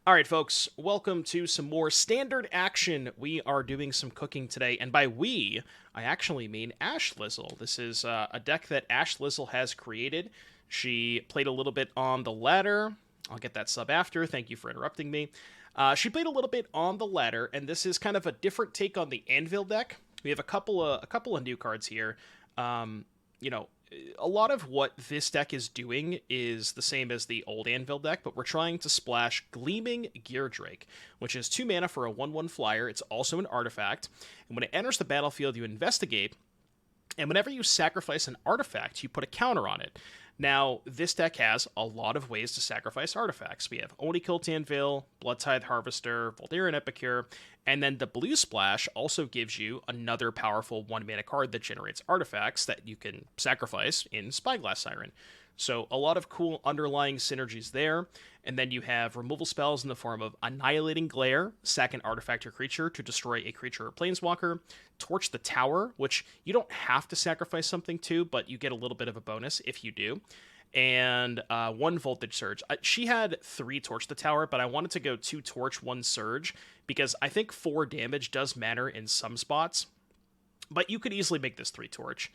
All right, folks, welcome to some more standard action. We are doing some cooking today, and by we, I actually mean Ash Lizzle. This is a deck that Ash Lizzle has created. She played a little bit on the ladder. I'll get that sub after. Thank you for interrupting me. She played a little bit on the ladder, and this is kind of a different take on the Anvil deck. We have a couple of new cards here. You know, a lot of what this deck is doing is the same as the old Anvil deck, but we're trying to splash Gleaming Geardrake, which is 2 mana for a 1/1 flyer. It's also an artifact, and when it enters the battlefield, you investigate, and whenever you sacrifice an artifact, you put a counter on it. Now, this deck has a lot of ways to sacrifice artifacts. We have Oni-Kilt Anvil, Bloodtithe Harvester, Voldaren Epicure, and then the blue splash also gives you another powerful 1 mana card that generates artifacts that you can sacrifice in Spyglass Siren. So a lot of cool underlying synergies there. And then you have removal spells in the form of Annihilating Glare, sack an artifact or creature to destroy a creature or planeswalker, Torch the Tower, which you don't have to sacrifice something to, but you get a little bit of a bonus if you do, and 1 Voltage Surge. She had 3 Torch the Tower, but I wanted to go 2 Torch, 1 Surge, because I think 4 damage does matter in some spots, but you could easily make this 3 Torch.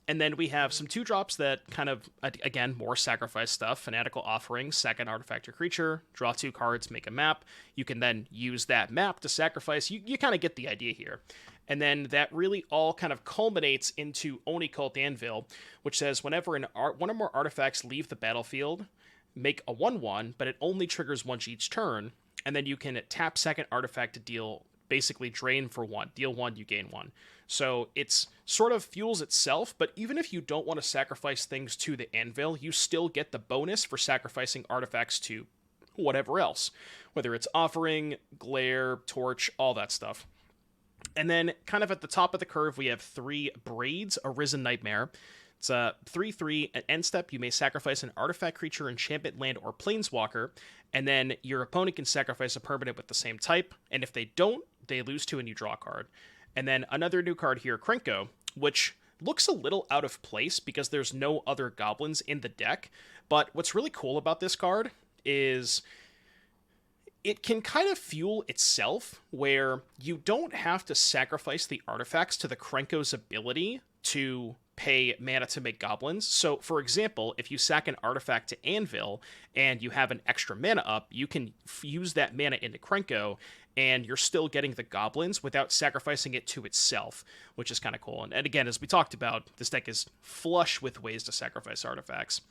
And then we have some 2-drops that kind of, again, more sacrifice stuff. Fanatical Offering, sack an artifact or creature, draw 2 cards, make a map. You can then use that map to sacrifice. You kind of get the idea here. And then that really all kind of culminates into Oni-Kilt Anvil, which says whenever one or more artifacts leave the battlefield, make a 1/1, but it only triggers once each turn. And then you can tap second artifact to deal, basically drain for 1. Deal 1, you gain 1. So it's sort of fuels itself, but even if you don't want to sacrifice things to the Anvil, you still get the bonus for sacrificing artifacts to whatever else, whether it's Offering, Glare, Torch, all that stuff. And then kind of at the top of the curve, we have 3 Braids, Arisen Nightmare. It's a 3/3. At end step, you may sacrifice an artifact, creature, enchantment, land, or planeswalker, and then your opponent can sacrifice a permanent with the same type, and if they don't, they lose 2 and you draw a card. And then another new card here, Krenko, which looks a little out of place because there's no other goblins in the deck, but what's really cool about this card is it can kind of fuel itself, where you don't have to sacrifice the artifacts to the Krenko's ability to pay mana to make goblins. So, for example, if you sack an artifact to Anvil and you have an extra mana up, you can use that mana into Krenko, and you're still getting the goblins without sacrificing it to itself, which is kind of cool. And again, as we talked about, this deck is flush with ways to sacrifice artifacts.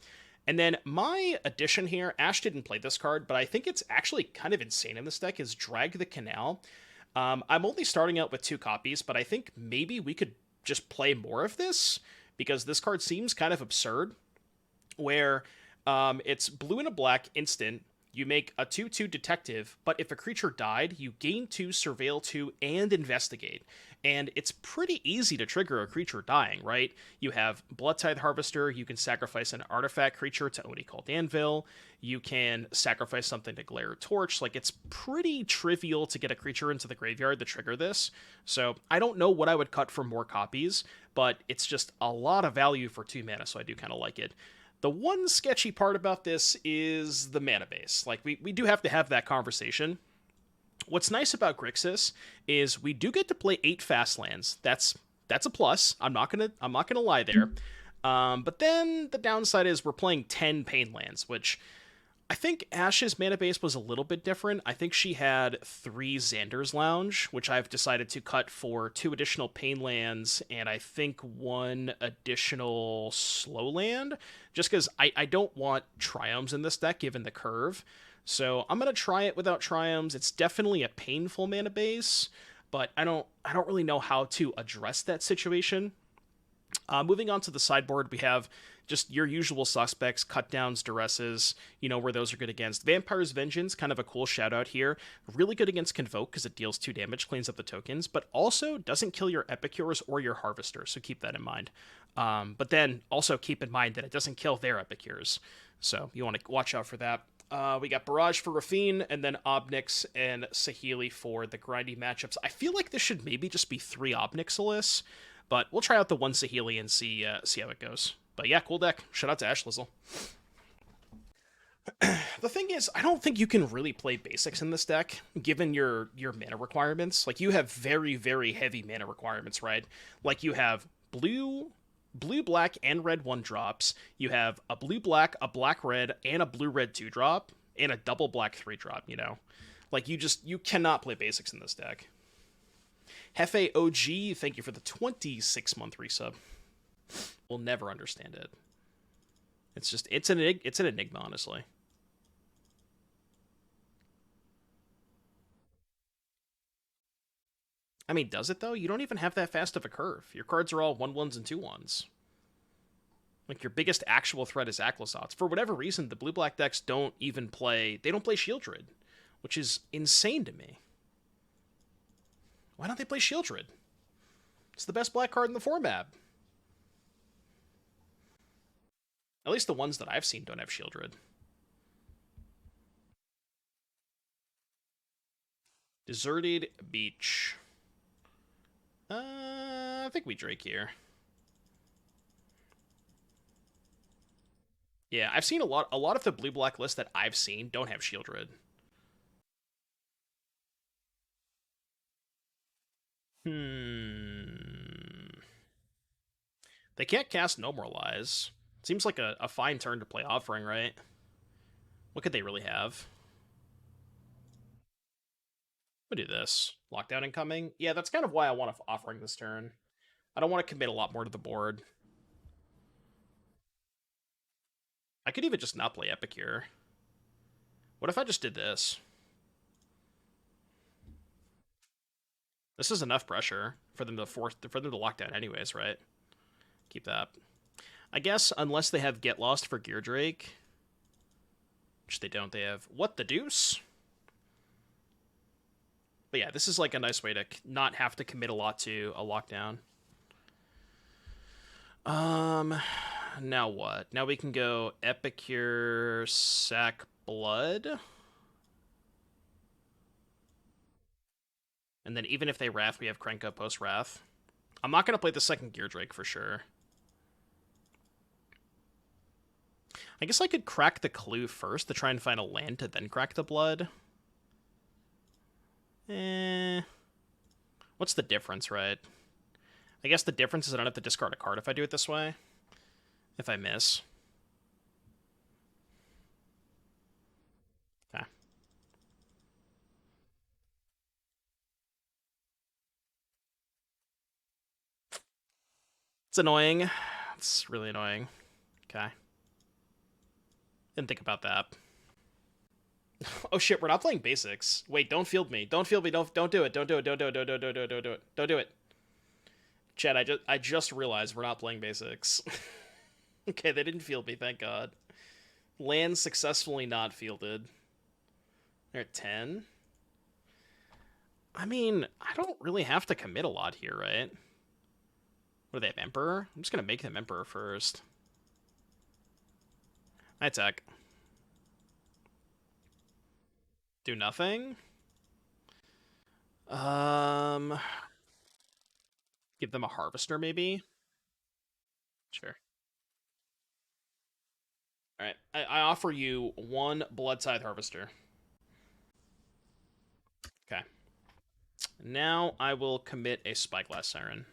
And then my addition here, Ash didn't play this card, but I think it's actually kind of insane in this deck, is Drag the Canal. I'm only starting out with 2 copies, but I think maybe we could just play more of this, because this card seems kind of absurd, where it's blue and a black instant. You make a 2/2 detective, but if a creature died, you gain 2, surveil 2, and investigate. And it's pretty easy to trigger a creature dying, right? You have Bloodtithe Harvester, you can sacrifice an artifact creature to Oni-Kilt Anvil, you can sacrifice something to Glare Torch. Like, it's pretty trivial to get a creature into the graveyard to trigger this. So I don't know what I would cut for more copies, but it's just a lot of value for 2 mana, so I do kind of like it. The one sketchy part about this is the mana base. Like, we do have to have that conversation. What's nice about Grixis is we do get to play 8 fast lands. That's a plus. I'm not gonna lie there. But then the downside is we're playing 10 pain lands, which I think Ash's mana base was a little bit different. I think she had 3 Xander's Lounge, which I've decided to cut for 2 additional pain lands, and I think 1 additional slow land, just because I don't want Triomes in this deck given the curve. So I'm gonna try it without Triomes. It's definitely a painful mana base, but I don't really know how to address that situation. Moving on to the sideboard, we have just your usual suspects, cut downs, duresses, where those are good against. Vampire's Vengeance, kind of a cool shout out here. Really good against Convoke because it deals 2 damage, cleans up the tokens, but also doesn't kill your Epicures or your Harvester, so keep that in mind. But then also keep in mind that it doesn't kill their Epicures, so you want to watch out for that. We got Barrage for Rafine, and then Obnix and Saheeli for the grindy matchups. I feel like this should maybe just be 3 Obnixilis, but we'll try out the 1 Saheeli and see how it goes. But yeah, cool deck. Shout out to Ash Lizzle. The thing is, I don't think you can really play basics in this deck, given your mana requirements. Like, you have very, very heavy mana requirements, right? Like, you have blue, black, and red 1-drops. You have a blue, black, a black, red, and a blue, red 2-drop, and a double black 3-drop, you know? Like, you cannot play basics in this deck. Hefe OG, thank you for the 26-month resub. We'll never understand it. It's an enigma, honestly. I mean, does it though? You don't even have that fast of a curve. Your cards are all 1/1s and 2/1s. Like, your biggest actual threat is Aklosots. For whatever reason, the blue-black decks don't play Shieldred, which is insane to me. Why don't they play Shieldred? It's the best black card in the format. At least the ones that I've seen don't have Shieldred. Deserted Beach. I think we Drake here. Yeah, I've seen a lot of the blue-black lists that I've seen don't have Shieldred. They can't cast No More Lies. Seems like a fine turn to play Offering, right? What could they really have? I'm gonna do this. Lockdown incoming. Yeah, that's kind of why I want to Offering this turn. I don't want to commit a lot more to the board. I could even just not play Epicure. What if I just did this? This is enough pressure for them to lock down anyways, right? Keep that. I guess unless they have Get Lost for Gear Drake, which they don't. They have What the Deuce. But yeah, this is like a nice way to not have to commit a lot to a lockdown. Now what? Now we can go Epicure, sack Blood. And then even if they Wrath, we have Krenka post-Wrath. I'm not going to play the second Gear Drake for sure. I guess I could crack the Clue first to try and find a land to then crack the Blood. What's the difference, right? I guess the difference is I don't have to discard a card if I do it this way. If I miss. Okay. It's annoying. It's really annoying. Okay. Didn't think about that. Oh shit, we're not playing basics. Wait, don't field me. Don't field me. Don't do it. Don't do it. Don't do it. Don't do it. Don't do it. Don't do it. Don't do it. Chad, I just realized we're not playing basics. Okay, they didn't field me, thank God. Land successfully not fielded. They're at 10. I mean, I don't really have to commit a lot here, right? What do they have, Emperor? I'm just gonna make them Emperor first. I attack. Do nothing. Give them a Harvester, maybe? Sure. Alright, I offer you one Blood Scythe Harvester. Okay. Now I will commit a Spyglass Siren.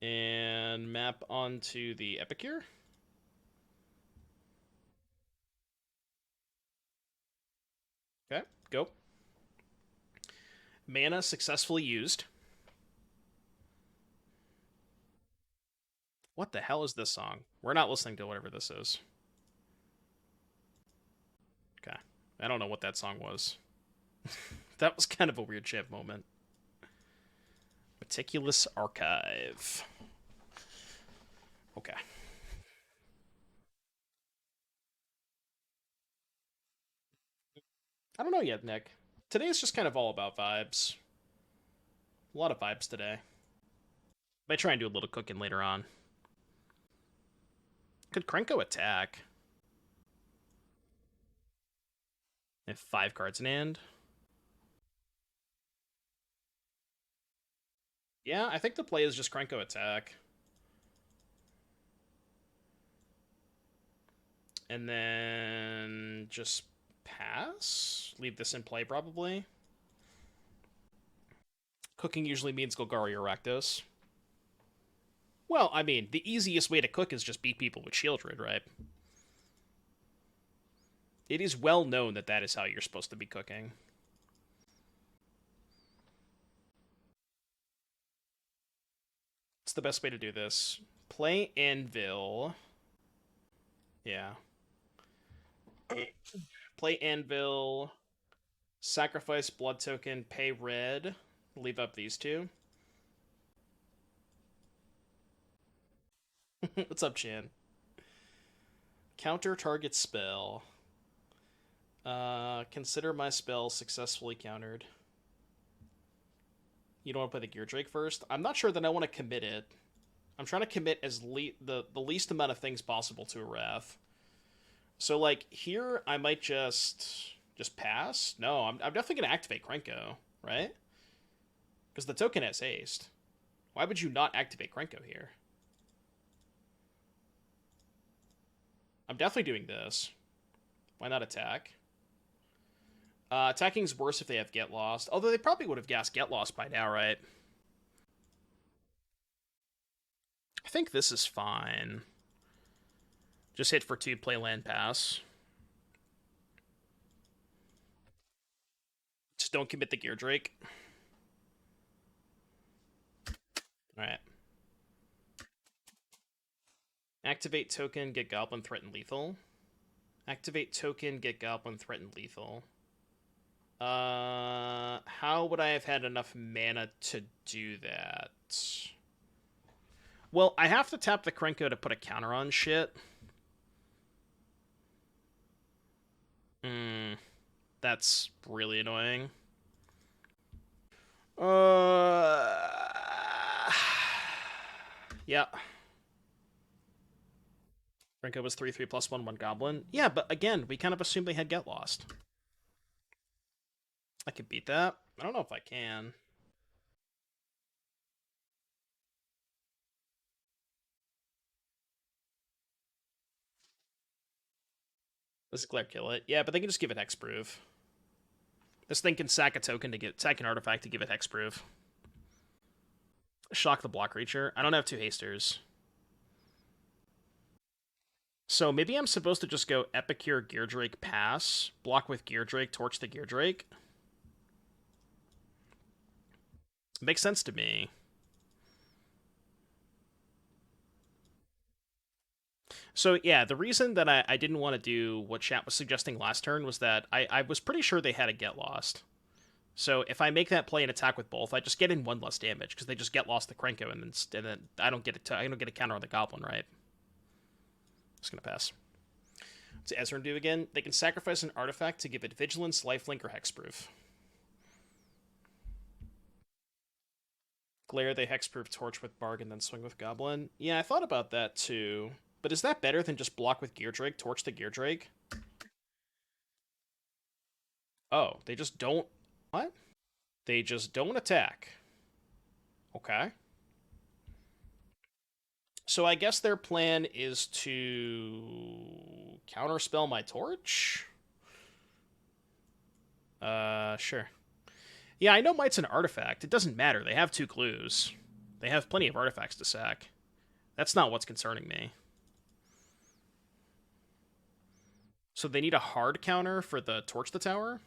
And map onto the Epicure. Okay, go. Mana successfully used. What the hell is this song? We're not listening to whatever this is. Okay. I don't know what that song was. That was kind of a weird champ moment. Meticulous Archive. Okay. I don't know yet, Nick. Today is just kind of all about vibes. A lot of vibes today. Might try and do a little cooking later on. Could Krenko attack? I have 5 cards in hand. Yeah, I think the play is just Krenko attack. And then just pass? Leave this in play, probably. Cooking usually means Golgari or Rakdos. Well, I mean, the easiest way to cook is just beat people with Shieldred, right? It is well known that that is how you're supposed to be cooking. What's the best way to do this? Play Anvil. Yeah. Play Anvil. Sacrifice Blood Token. Pay red. Leave up these two. What's up, Chan? Counter target spell. Consider my spell successfully countered. You don't want to play the Gear Drake first? I'm not sure that I want to commit it. I'm trying to commit as the least amount of things possible to a Wrath. So, like, here, I might just pass? No, I'm definitely going to activate Krenko, right? Because the token has haste. Why would you not activate Krenko here? I'm definitely doing this. Why not attack? Attacking's worse if they have Get Lost. Although they probably would have gassed Get Lost by now, right? I think this is fine. Just hit for 2, play land pass. Just don't commit the Gear Drake. Alright. Activate token, get Goblin, threaten lethal. Activate token, get Goblin, threaten lethal. How would I have had enough mana to do that? Well, I have to tap the Krenko to put a counter on shit. That's really annoying. Yeah. Krenko was 3/3 plus 1/1 goblin. Yeah, but again, we kind of assumed they had Get Lost. I could beat that. I don't know if I can. Does Glare kill it? Yeah, but they can just give it Hexproof. This thing can sack a token to get sack an artifact to give it Hexproof. Shock the block creature. I don't have 2 hasters. So maybe I'm supposed to just go Epicure, Gear Drake, pass, block with Gear Drake, torch the Gear Drake. Makes sense to me. So yeah, the reason that I didn't want to do what chat was suggesting last turn was that I was pretty sure they had a Get Lost. So if I make that play and attack with both, I just get in 1 less damage because they just Get Lost the Krenko and then I don't get I don't get a counter on the Goblin, right? Just gonna pass. What's Ezreal do again? They can sacrifice an artifact to give it Vigilance, Lifelink, or Hexproof. Glare, they Hexproof, Torch with Bargain, then swing with Goblin. Yeah, I thought about that too. But is that better than just block with Gear Drake, torch the Gear Drake? Oh, they just don't... What? They just don't attack. Okay. So I guess their plan is to counterspell my torch? Sure. Yeah, I know Might's an artifact. It doesn't matter. They have 2 clues. They have plenty of artifacts to sack. That's not what's concerning me. So they need a hard counter for the torch the tower?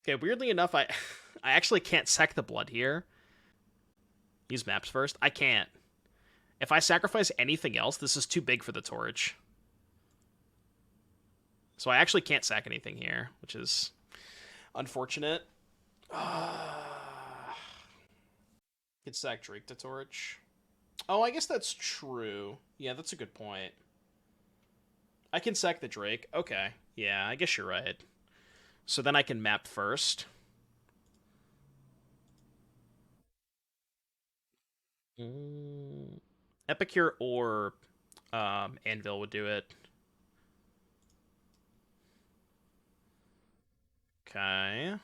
Okay, weirdly enough, I actually can't sack the blood here. Use maps first. I can't. If I sacrifice anything else, this is too big for the torch. So I actually can't sack anything here, which is unfortunate. Could sack Drake to torch. Oh, I guess that's true. Yeah, that's a good point. I can sack the Drake. Okay. Yeah, I guess you're right. So then I can map first. Epicure or Anvil would do it. Okay.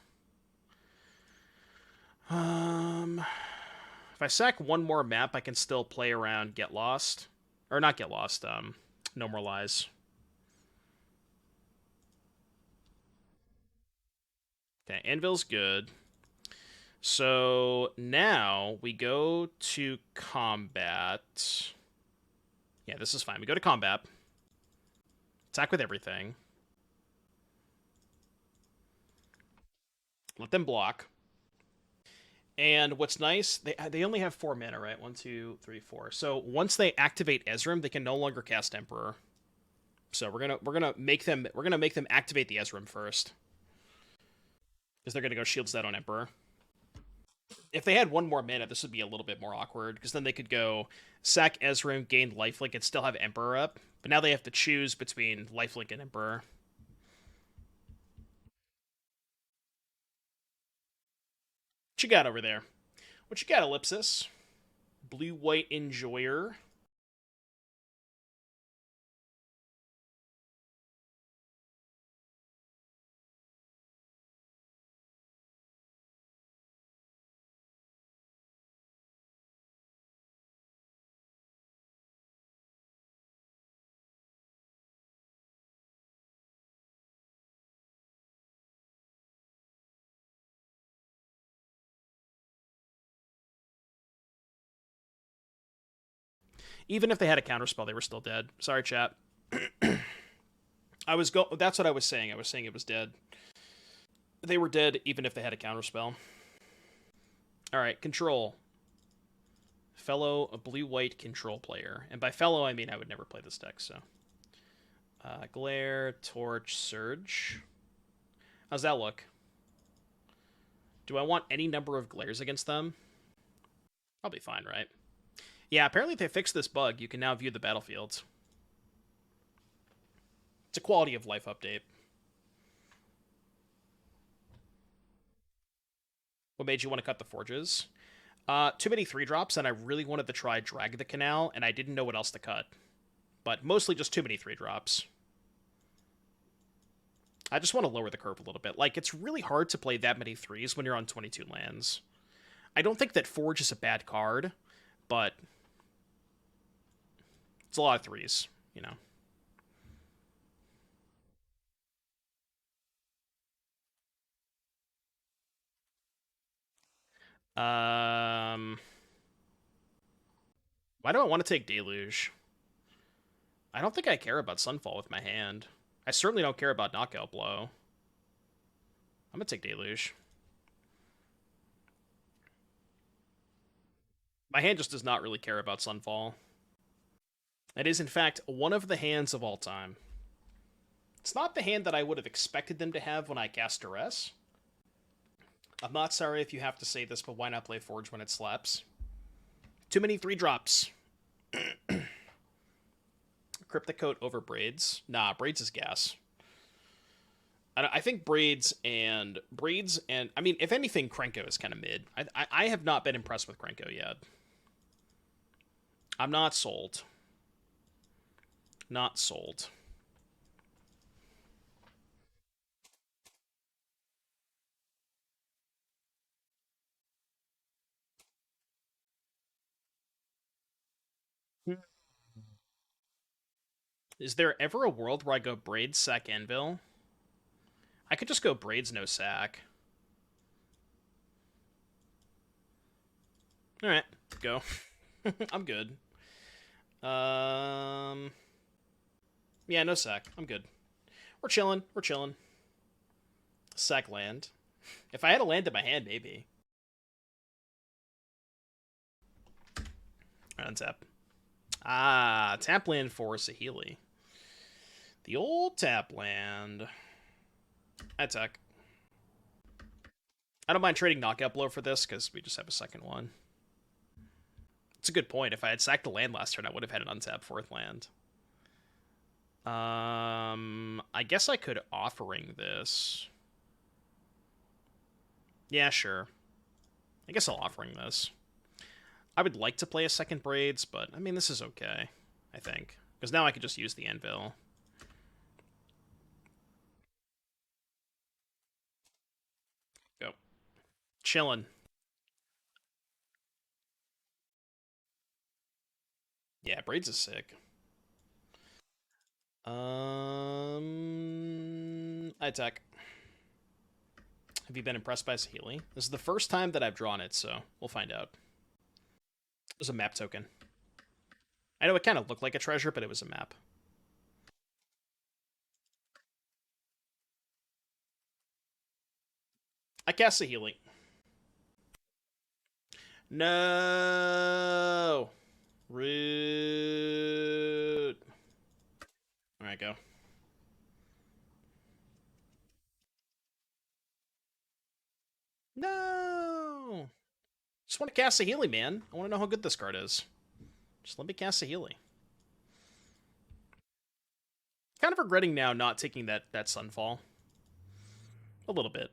If I sack one more map, I can still play around Get Lost. Or not Get Lost, No More Lies. Okay, Anvil's good. So now we go to combat. Yeah, this is fine. We go to combat. Attack with everything. Let them block. And what's nice, they only have 4 mana, right? 1, 2, 3, 4. So once they activate Ezreal, they can no longer cast Emperor. So we're gonna make them activate the Ezreal first, because they're gonna go Shields Dead on Emperor. If they had 1 more mana, this would be a little bit more awkward, because then they could go sack Ezreal, gain lifelink, and still have Emperor up. But now they have to choose between lifelink and Emperor. What you got over there? What you got, Ellipsis? Blue-white Enjoyer. Even if they had a counterspell, they were still dead. Sorry, chat. That's what I was saying. I was saying it was dead. They were dead even if they had a counterspell. All right, control. Fellow blue-white control player. And by fellow, I mean I would never play this deck, so. Glare, Torch, Surge. How's that look? Do I want any number of glares against them? Probably fine, right? Yeah, apparently if they fixed this bug, you can now view the battlefields. It's a quality of life update. What made you want to cut the forges? Too many 3-drops, and I really wanted to try Drag the Canal, and I didn't know what else to cut. But mostly just too many 3-drops. I just want to lower the curve a little bit. Like, it's really hard to play that many 3s when you're on 22 lands. I don't think that Forge is a bad card, but it's a lot of 3s, you know. Why do I want to take Deluge? I don't think I care about Sunfall with my hand. I certainly don't care about Knockout Blow. I'm gonna take Deluge. My hand just does not really care about Sunfall. It is, in fact, one of the hands of all time. It's not the hand that I would have expected them to have when I cast Duress. I'm not sorry if you have to say this, but why not play Forge when it slaps? Too many 3-drops. Cryptic Coat over Braids. Nah, Braids is gas. I think Braids and... I mean, if anything, Krenko is kind of mid. I have not been impressed with Krenko yet. I'm not sold. Not sold. Is there ever a world where I go Braids, sack Anvil? I could just go Braids, no sack. Alright, go. I'm good. Yeah, no sack. I'm good. We're chilling. We're chilling. Sack land. If I had a land in my hand, maybe. Untap. Ah, tap land for Saheeli. The old tap land. Attack. I don't mind trading Knockout Blow for this, because we just have a second one. It's a good point. If I had sacked a land last turn, I would have had an untapped 4th land. I guess I could Offering this. Yeah, sure. I guess I'll Offering this. I would like to play a second Braids, but, I mean, this is okay, I think. Because now I can just use the Anvil. Go. Chillin'. Yeah, Braids is sick. I attack. Have you been impressed by Saheeli? This is the first time that I've drawn it, so we'll find out. It was a map token. I know it kind of looked like a treasure, but it was a map. I cast Saheeli. No! Rude. Alright, go. No! Just want to cast Saheeli, man. I want to know how good this card is. Just let me cast Saheeli. Kind of regretting now not taking that Sunfall. A little bit.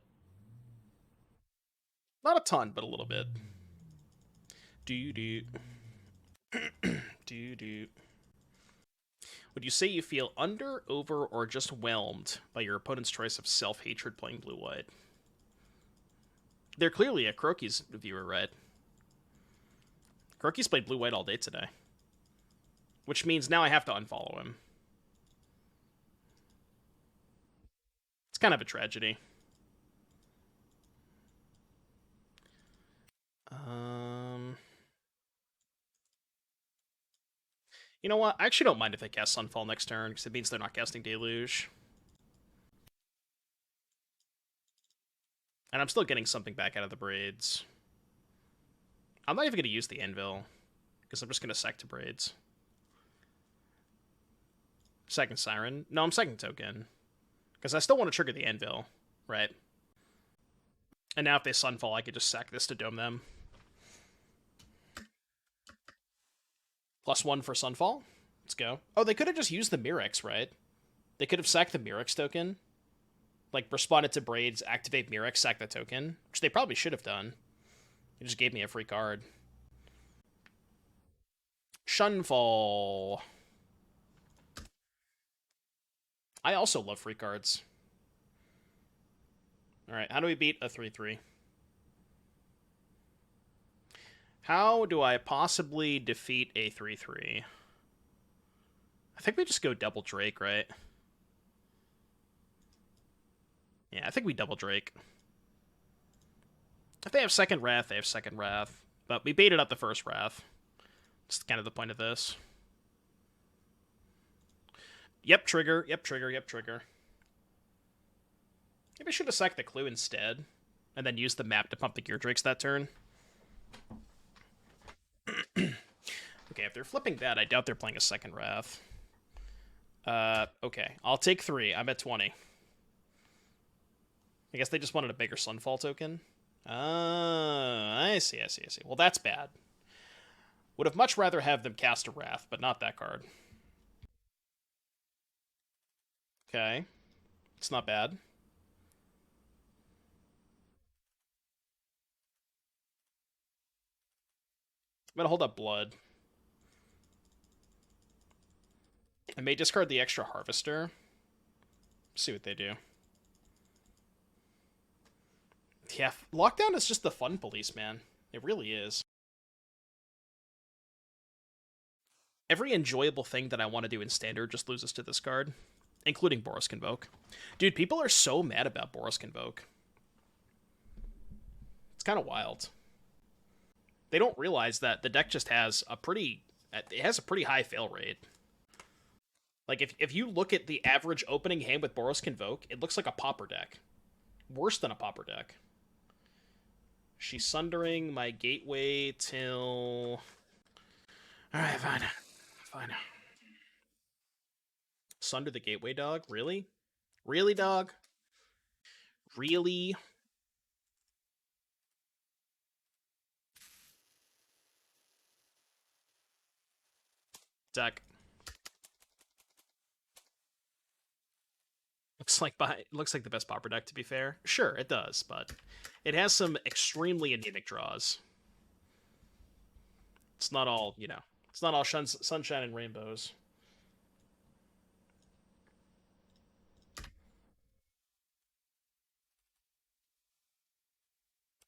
Not a ton, but a little bit. Do. Do. Would you say you feel under, over, or just whelmed by your opponent's choice of self-hatred playing blue-white? They're clearly a Croaky's viewer, right? Croaky's played blue-white all day today. Which means now I have to unfollow him. It's kind of a tragedy. You know what? I actually don't mind if they cast Sunfall next turn, because it means they're not casting Deluge. And I'm still getting something back out of the Braids. I'm not even going to use the Anvil, because I'm just going to sack to Braids. Second Siren? No, I'm second Token. Because I still want to trigger the Anvil, right? And now if they Sunfall, I could just sack this to dome them. +1 for Sunfall. Let's go. Oh, they could have just used the Mirrex, right? They could have sacked the Mirrex token. Like, responded to Braids, activate Mirrex, sack the token. Which they probably should have done. It just gave me a free card. Shunfall. I also love free cards. Alright, how do we beat a 3-3? How do I possibly defeat a 3-3? I think we just go double Drake, right? Yeah, I think we double Drake. If they have second Wrath, they have second Wrath. But we baited up the first Wrath. That's kind of the point of this. Yep, trigger. Yep, trigger. Yep, trigger. Maybe I should have sacked the Clue instead. And then used the map to pump the Gear Drakes that turn. Okay, if they're flipping that, I doubt they're playing a second Wrath. Okay. I'll take 3. I'm at 20. I guess they just wanted a bigger Sunfall token. I see. Well, that's bad. Would have much rather have them cast a Wrath, but not that card. Okay. It's not bad. I'm gonna hold up Blood. I may discard the extra Harvester. See what they do. Yeah, Lockdown is just the fun police, man. It really is. Every enjoyable thing that I want to do in Standard just loses to this card, including Boros Convoke. Dude, people are so mad about Boros Convoke. It's kind of wild. They don't realize that the deck just has a pretty... It has a pretty high fail rate. Like, if you look at the average opening hand with Boros Convoke, it looks like a Pauper deck. Worse than a Pauper deck. She's sundering my gateway till... Alright, fine. Sunder the gateway, dog? Really? Really, dog? Really? Deck. Looks like the best Pauper deck, to be fair. Sure, it does, but it has some extremely anemic draws. It's not all, it's not all sunshine and rainbows.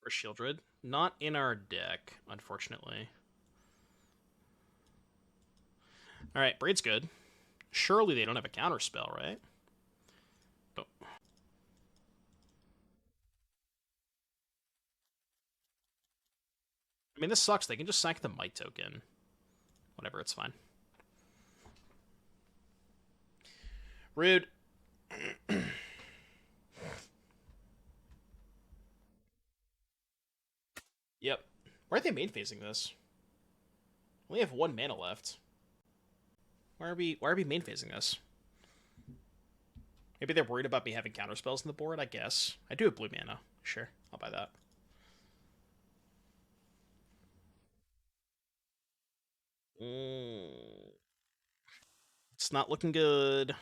Or Shieldred. Not in our deck, unfortunately. Alright, Braid's good. Surely they don't have a counter spell, right? Oh. I mean, this sucks. They can just sack the Might token. Whatever, it's fine. Rude. Yep. Why are they main phasing this? We only have 1 mana left. Why are we main phasing this? Maybe they're worried about me having counter spells on the board, I guess. I do have blue mana. Sure, I'll buy that. It's not looking good.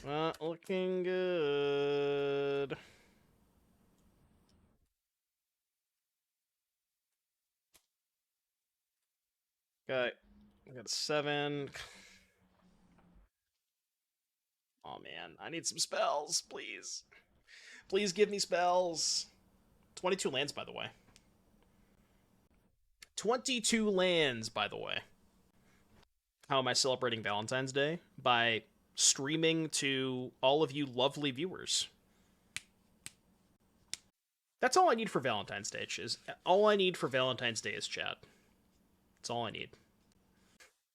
Not looking good. I got a 7. Oh man, I need some spells, please. Please give me spells. 22 lands, by the way. 22 lands, by the way. How am I celebrating Valentine's Day? By streaming to all of you lovely viewers. That's all I need for Valentine's Day. All I need for Valentine's Day is chat. That's all I need.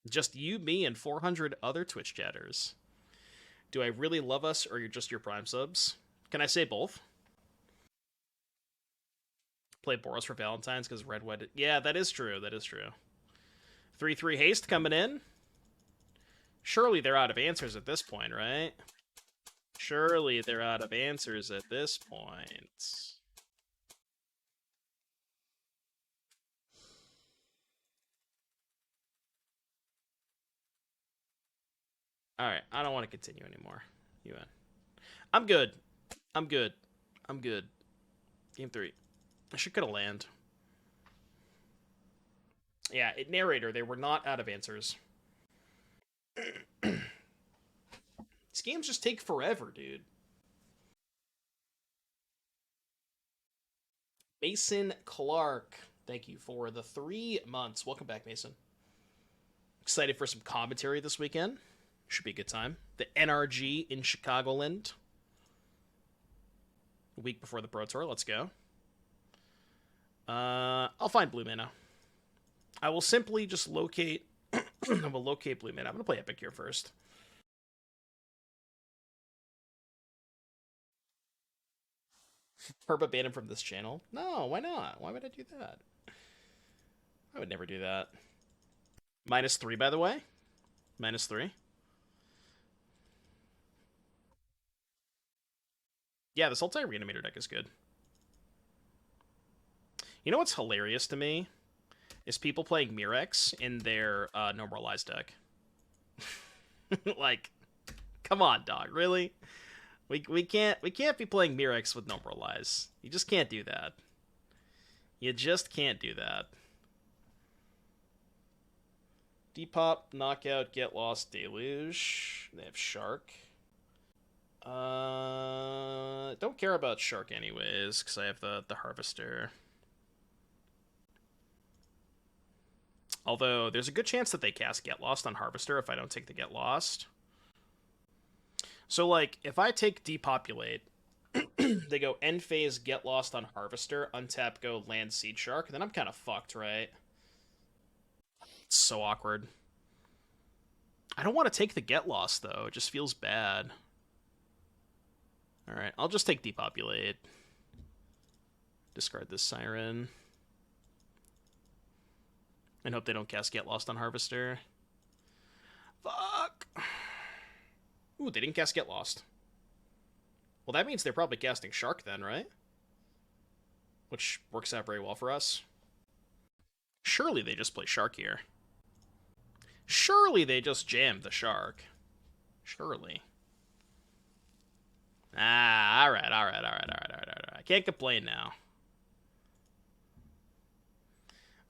Just you, me, and 400 other Twitch chatters. Do I really love us, or you're just your Prime subs? Can I say both? Play Boros for Valentine's because Red Wedded. Yeah, that is true. That is true. 3/3 haste coming in. Surely they're out of answers at this point, right? Surely they're out of answers at this point. Alright, I don't want to continue anymore. You in. I'm good. I'm good. I'm good. Game 3. I should get a land. Yeah, narrator, they were not out of answers. These games just take forever, dude. Mason Clark, thank you for the 3 months. Welcome back, Mason. Excited for some commentary this weekend. Should be a good time. The NRG in Chicagoland. A week before the Pro Tour. Let's go. I'll find blue mana. I will simply just locate. I will locate blue mana. I'm gonna play Epic here first. Perba ban him from this channel? No, why not? Why would I do that? I would never do that. -3, by the way. -3. Yeah, this Ulti Reanimator deck is good. You know what's hilarious to me? Is people playing Mirex in their normalized deck. Like, come on, dog. Really? We can't be playing Mirex with normalize. You just can't do that. You just can't do that. Depop, Knockout, Get Lost, Deluge. They have Shark. Don't care about Shark anyways, because I have the Harvester. Although, there's a good chance that they cast Get Lost on Harvester if I don't take the Get Lost. So, like, if I take Depopulate, they go End Phase, Get Lost on Harvester, untap, go Land Seed Shark, then I'm kind of fucked, right? It's so awkward. I don't want to take the Get Lost, though. It just feels bad. Alright, I'll just take Depopulate. Discard this Siren. And hope they don't cast Get Lost on Harvester. Fuck! Ooh, they didn't cast Get Lost. Well, that means they're probably casting Shark then, right? Which works out very well for us. Surely they just play Shark here. Surely they just jammed the Shark. Surely. Ah, alright. I can't complain now.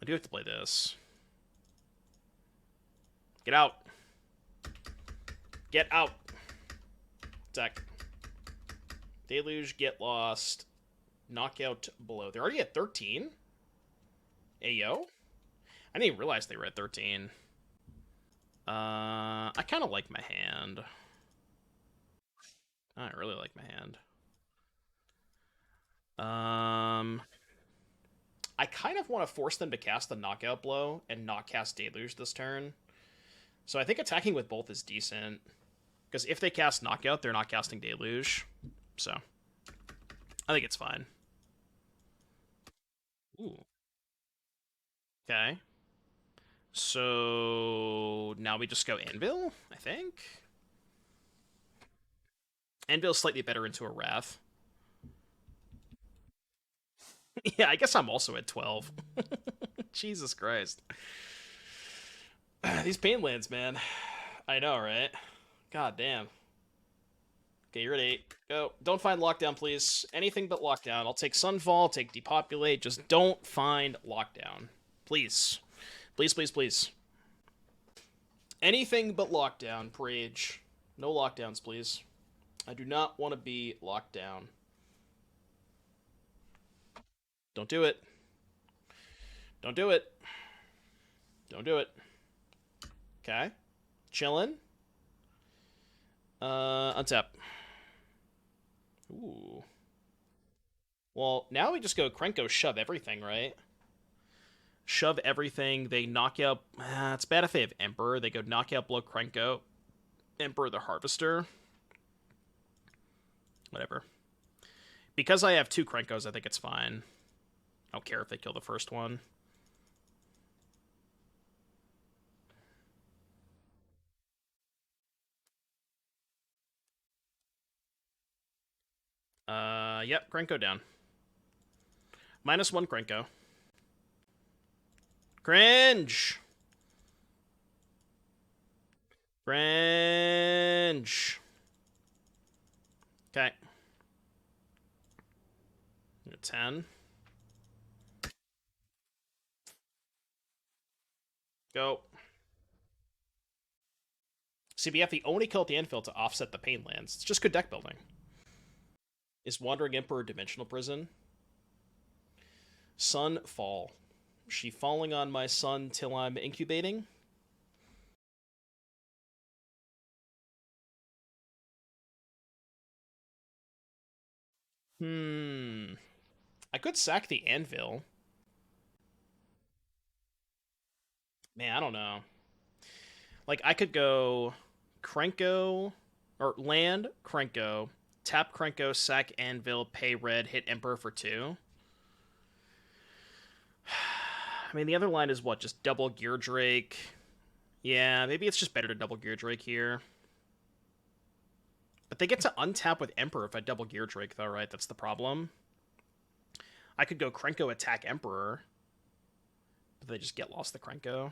I do have to play this. Get out. Get out. Attack. Deluge, Get Lost. Knockout below. They're already at 13? Ayo? I didn't even realize they were at 13. I kind of like my hand. I really like my hand. I kind of want to force them to cast the knockout blow and not cast Deluge this turn. So I think attacking with both is decent. Because if they cast knockout, they're not casting Deluge. So I think it's fine. Ooh. Okay. So now we just go Anvil, I think. Anvil's slightly better into a Wrath. Yeah, I guess I'm also at 12. Jesus Christ. These pain lands, man. I know, right? God damn. Okay, you're at 8. Go. Don't find lockdown, please. Anything but lockdown. I'll take Sunfall, take Depopulate. Just don't find lockdown. Please. Please, please, please. Anything but lockdown, Prage. No lockdowns, please. I do not want to be locked down. Don't do it. Don't do it. Don't do it. Okay. Chillin'. Untap. Ooh. Well, now we just go Krenko shove everything, right? Shove everything. They knock out... it's bad if they have Emperor. They go knockout blow Krenko. Emperor the Harvester. Whatever. Because I have 2 Krenkos, I think it's fine. I don't care if they kill the first one. Yep, Krenko down. -1 Krenko. Cringe! Cringe! Okay. 10. Go. CBF, the only kill at the Anvil to offset the pain lands. It's just good deck building. Is Wandering Emperor Dimensional Prison? Sun fall. She falling on my sun till I'm incubating? I could sack the Anvil. Man, I don't know. Like, I could go Krenko, or land, Krenko, tap Krenko, sack Anvil, pay red, hit Emperor for 2. I mean, the other line is what? Just double Gear Drake. Yeah, maybe it's just better to double Gear Drake here. But they get to untap with Emperor if I double Gear Drake, though, right? That's the problem. I could go Krenko attack Emperor. But they just get lost the Krenko.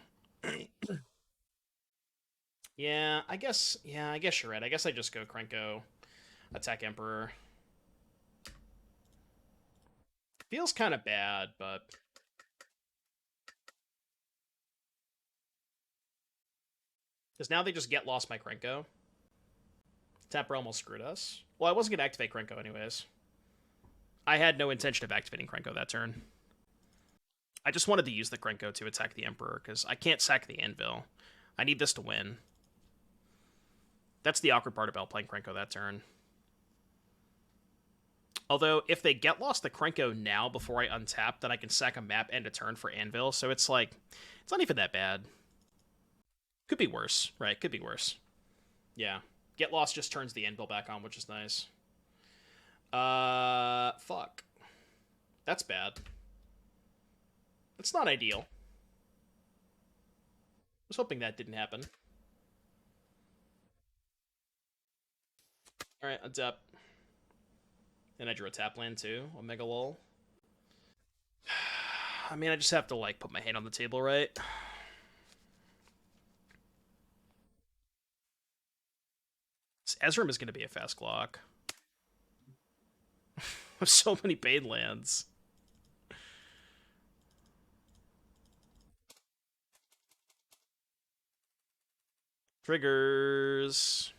Yeah, I guess you're right. I guess I just go Krenko attack Emperor. Feels kind of bad, but... Because now they just get lost my Krenko. Tapper almost screwed us. Well, I wasn't going to activate Krenko anyways. I had no intention of activating Krenko that turn. I just wanted to use the Krenko to attack the Emperor, because I can't sack the Anvil. I need this to win. That's the awkward part about playing Krenko that turn. Although, if they get lost the Krenko now before I untap, then I can sack a map and a turn for Anvil, so it's like, it's not even that bad. Could be worse, right? Could be worse. Yeah. Get lost just turns the Anvil back on, which is nice. Fuck. That's bad. That's not ideal. I was hoping that didn't happen. Alright, untap. And I drew a tap land too, Omega Lol. I mean, I just have to, like, put my hand on the table, right? Ezram is going to be a fast clock. With so many paid lands. Triggers.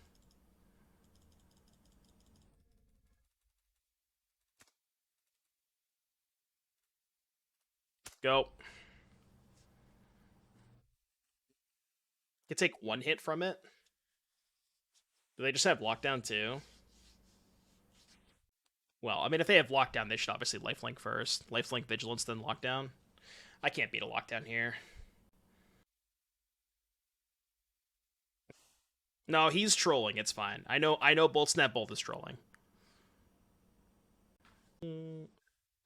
Go. Could take one hit from it. Do they just have lockdown too? Well, I mean, if they have lockdown, they should obviously lifelink first. Lifelink, vigilance, then lockdown. I can't beat a lockdown here. No, he's trolling. It's fine. I know. Bolt Snap Bolt is trolling.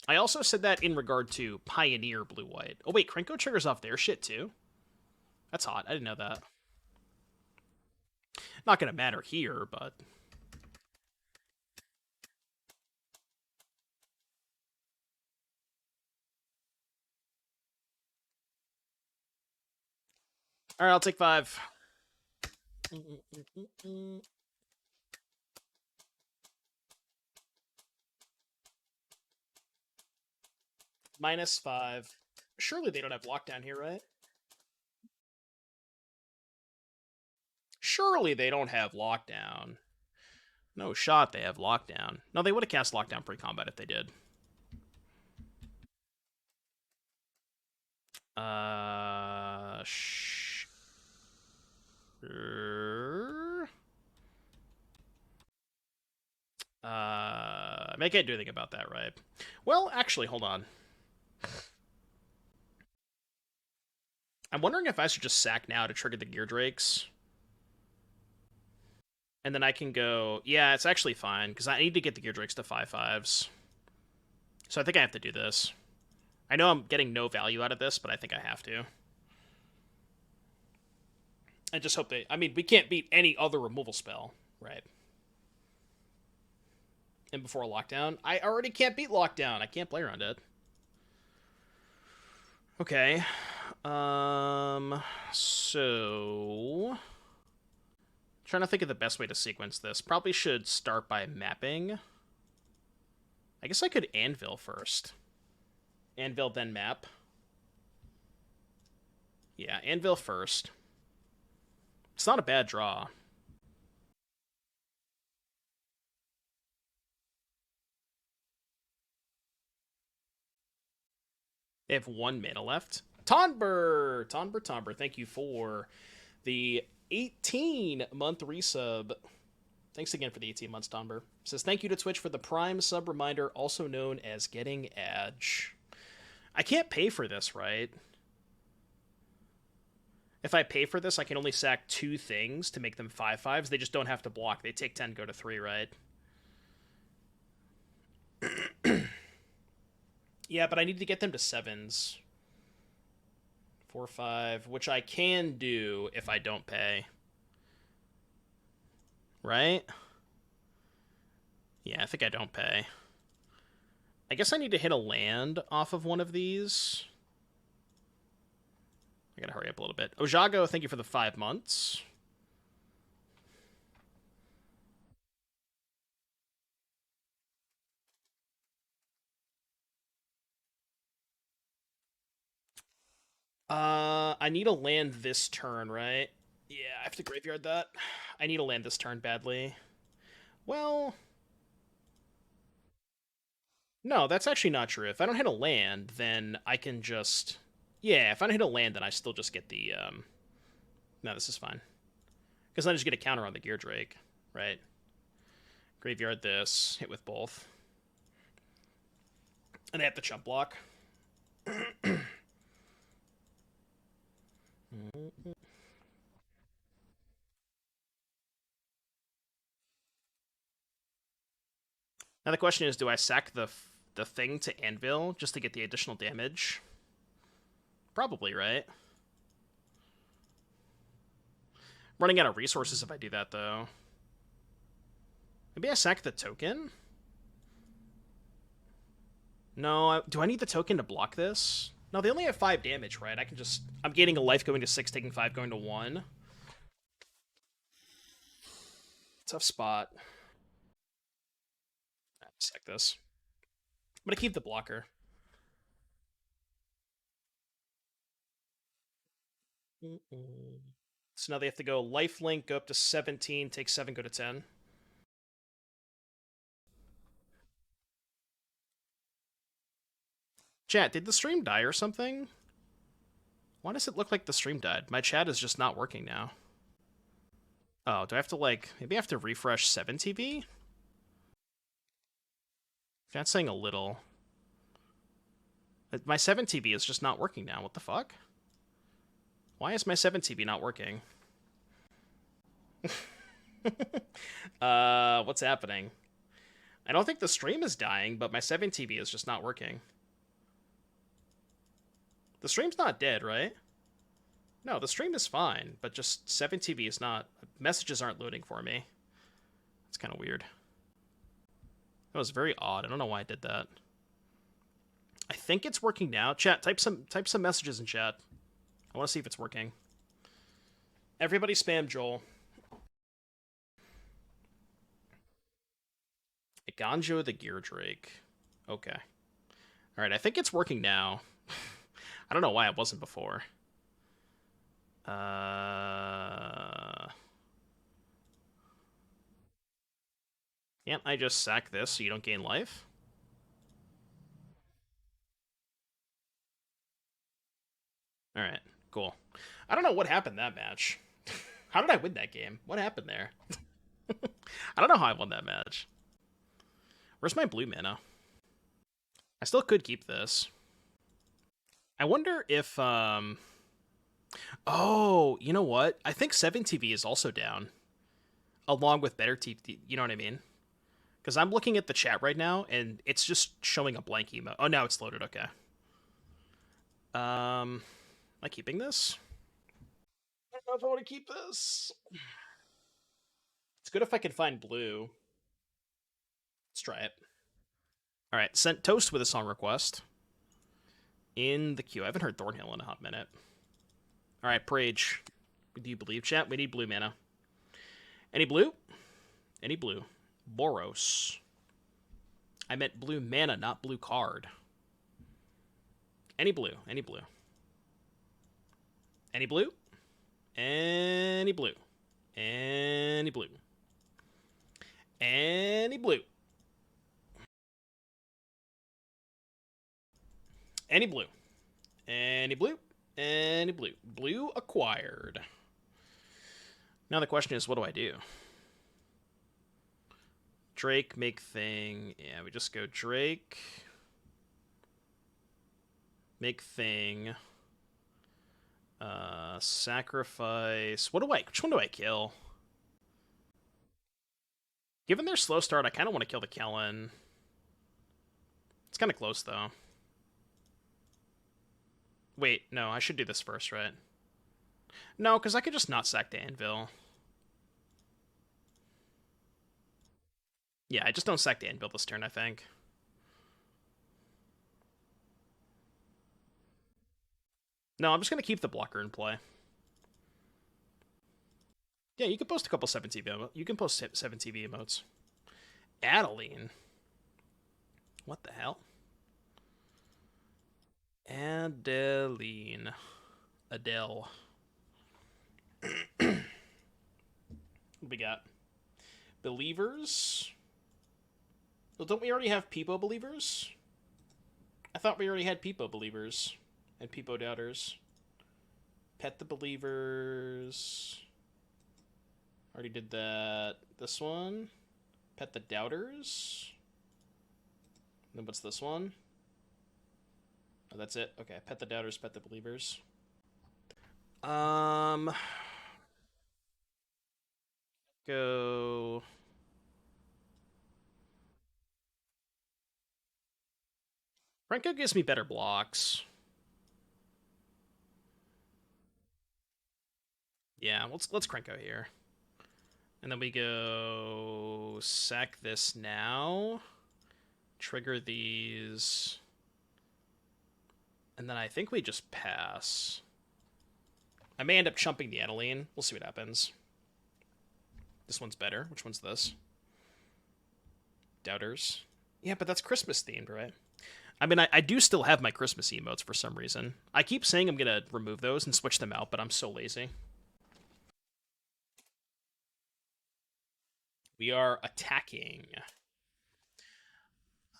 I also said that in regard to Pioneer Blue White. Oh wait, Krenko triggers off their shit too. That's hot. I didn't know that. Not gonna matter here, but all right, I'll take 5. -5. Surely they don't have lockdown here, right? Surely they don't have lockdown. No shot they have lockdown. No, they would have cast lockdown pre-combat if they did. I can't do anything about that, right? Well, actually, hold on. I'm wondering if I should just sack now to trigger the Gear Drakes. And then I can go... Yeah, it's actually fine, because I need to get the Gear Drakes to 5/5s. So I think I have to do this. I know I'm getting no value out of this, but I think I have to. I just hope they... I mean, we can't beat any other removal spell, right? And before lockdown, I already can't beat lockdown. I can't play around it. Okay. So... Trying to think of the best way to sequence this. Probably should start by mapping. I guess I could Anvil first. Anvil, then map. Yeah, Anvil first. It's not a bad draw. They have 1 mana left. Tonber, thank you for the 18-month resub. Thanks again for the 18 months, Tonber. Says, thank you to Twitch for the Prime sub reminder, also known as getting Edge. I can't pay for this, right? If I pay for this, I can only sack 2 things to make them 5/5s. They just don't have to block. They take 10, go to 3, right? Yeah, but I need to get them to 7s. 4/5, which I can do if I don't pay. Right? Yeah, I think I don't pay. I guess I need to hit a land off of one of these. I gotta hurry up a little bit. Ojago, thank you for the 5 months. I need a land this turn, right? Yeah, I have to graveyard that. I need a land this turn badly. Well... No, that's actually not true. If I don't hit a land, then I can just... Yeah, if I don't hit a land, then I still just get the... No, this is fine. Because then I just get a counter on the Gear Drake, right? Graveyard this, hit with both. And I have to chump block. Now the question is, do I sack the thing to Anvil just to get the additional damage? Probably, right? Running out of resources if I do that, though. Maybe I sack the token? No, do I need the token to block this? No, they only have 5 damage, right? I can just... I'm gaining a life going to 6, taking 5, going to 1. Tough spot. Sack this. I'm gonna keep the blocker. So now they have to go lifelink, go up to 17, take 7, go to 10. Chat, did the stream die or something? Why does it look like the stream died? My chat is just not working now. Oh, do I have to, like, maybe I have to refresh 7TV? Chat's saying a little. My 7TV is just not working now. What the fuck? Why is my 7TV not working? What's happening? I don't think the stream is dying, but my 7TV is just not working. The stream's not dead, right? No, the stream is fine, but just 7TV is not... Messages aren't loading for me. It's kind of weird. That was very odd. I don't know why I did that. I think it's working now. Chat, type some messages in chat. I want to see if it's working. Everybody spam Joel. Ganjo the Gear Drake. Okay. Alright, I think it's working now. I don't know why it wasn't before. Can't I just sack this so you don't gain life? Alright, cool. I don't know what happened that match. How did I win that game? What happened there? I don't know how I won that match. Where's my blue mana? I still could keep this. I wonder if, Oh, you know what? I think 7TV is also down. Along with better TV, you know what I mean? Because I'm looking at the chat right now, and it's just showing a blank emo. Oh, now it's loaded, okay. Am I keeping this? I don't know if I want to keep this. It's good if I can find blue. Let's try it. Alright, sent Toast with a song request. In the queue. I haven't heard Thornhill in a hot minute. Alright, Prage. Do you believe, chat? We need blue mana. Any blue? Any blue. Boros. I meant blue mana, not blue card. Any blue. Any blue. Any blue? Any blue. Any blue. Any blue. Any blue. Any blue. Any blue. Blue acquired. Now the question is, what do I do? Drake, make thing. Yeah, we just go Drake. Make thing. Sacrifice. Which one do I kill? Given their slow start, I kind of want to kill the Kellen. It's kind of close, though. Wait, no, I should do this first, right? No, because I could just not sack the Anvil. Yeah, I just don't sack the Anvil this turn, I think. No, I'm just going to keep the blocker in play. Yeah, you can post a couple 7TV emotes. You can post 7TV emotes. Adeline. What the hell? Adeline. Adele. What we got? Believers. Well, don't we already have Peepo Believers? I thought we already had Peepo Believers and Peepo Doubters. Pet the Believers. Already did that. This one. Pet the Doubters. Then what's this one? Oh, that's it. Okay, Pet the Doubters, Pet the Believers. Go. Franco gives me better blocks. Yeah, let's Krenko here. And then we go sack this now. Trigger these. And then I think we just pass. I may end up chumping the Adeline. We'll see what happens. This one's better. Which one's this? Doubters. Yeah, but that's Christmas themed, right? I mean, I do still have my Christmas emotes for some reason. I keep saying I'm going to remove those and switch them out, but I'm so lazy. We are attacking.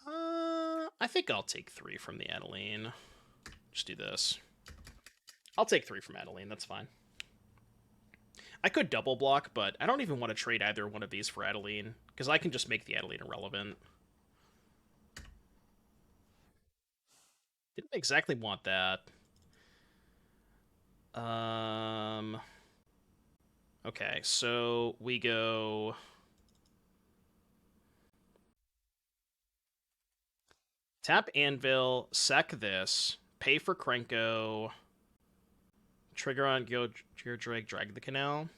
I think I'll take 3 from the Adeline. Just do this. I'll take 3 from Adeline, that's fine. I could double block, but I don't even want to trade either one of these for Adeline, because I can just make the Adeline irrelevant. Didn't exactly want that. Okay, so we go... Tap Anvil, sack this, pay for Krenko, trigger on Gear drag the canal.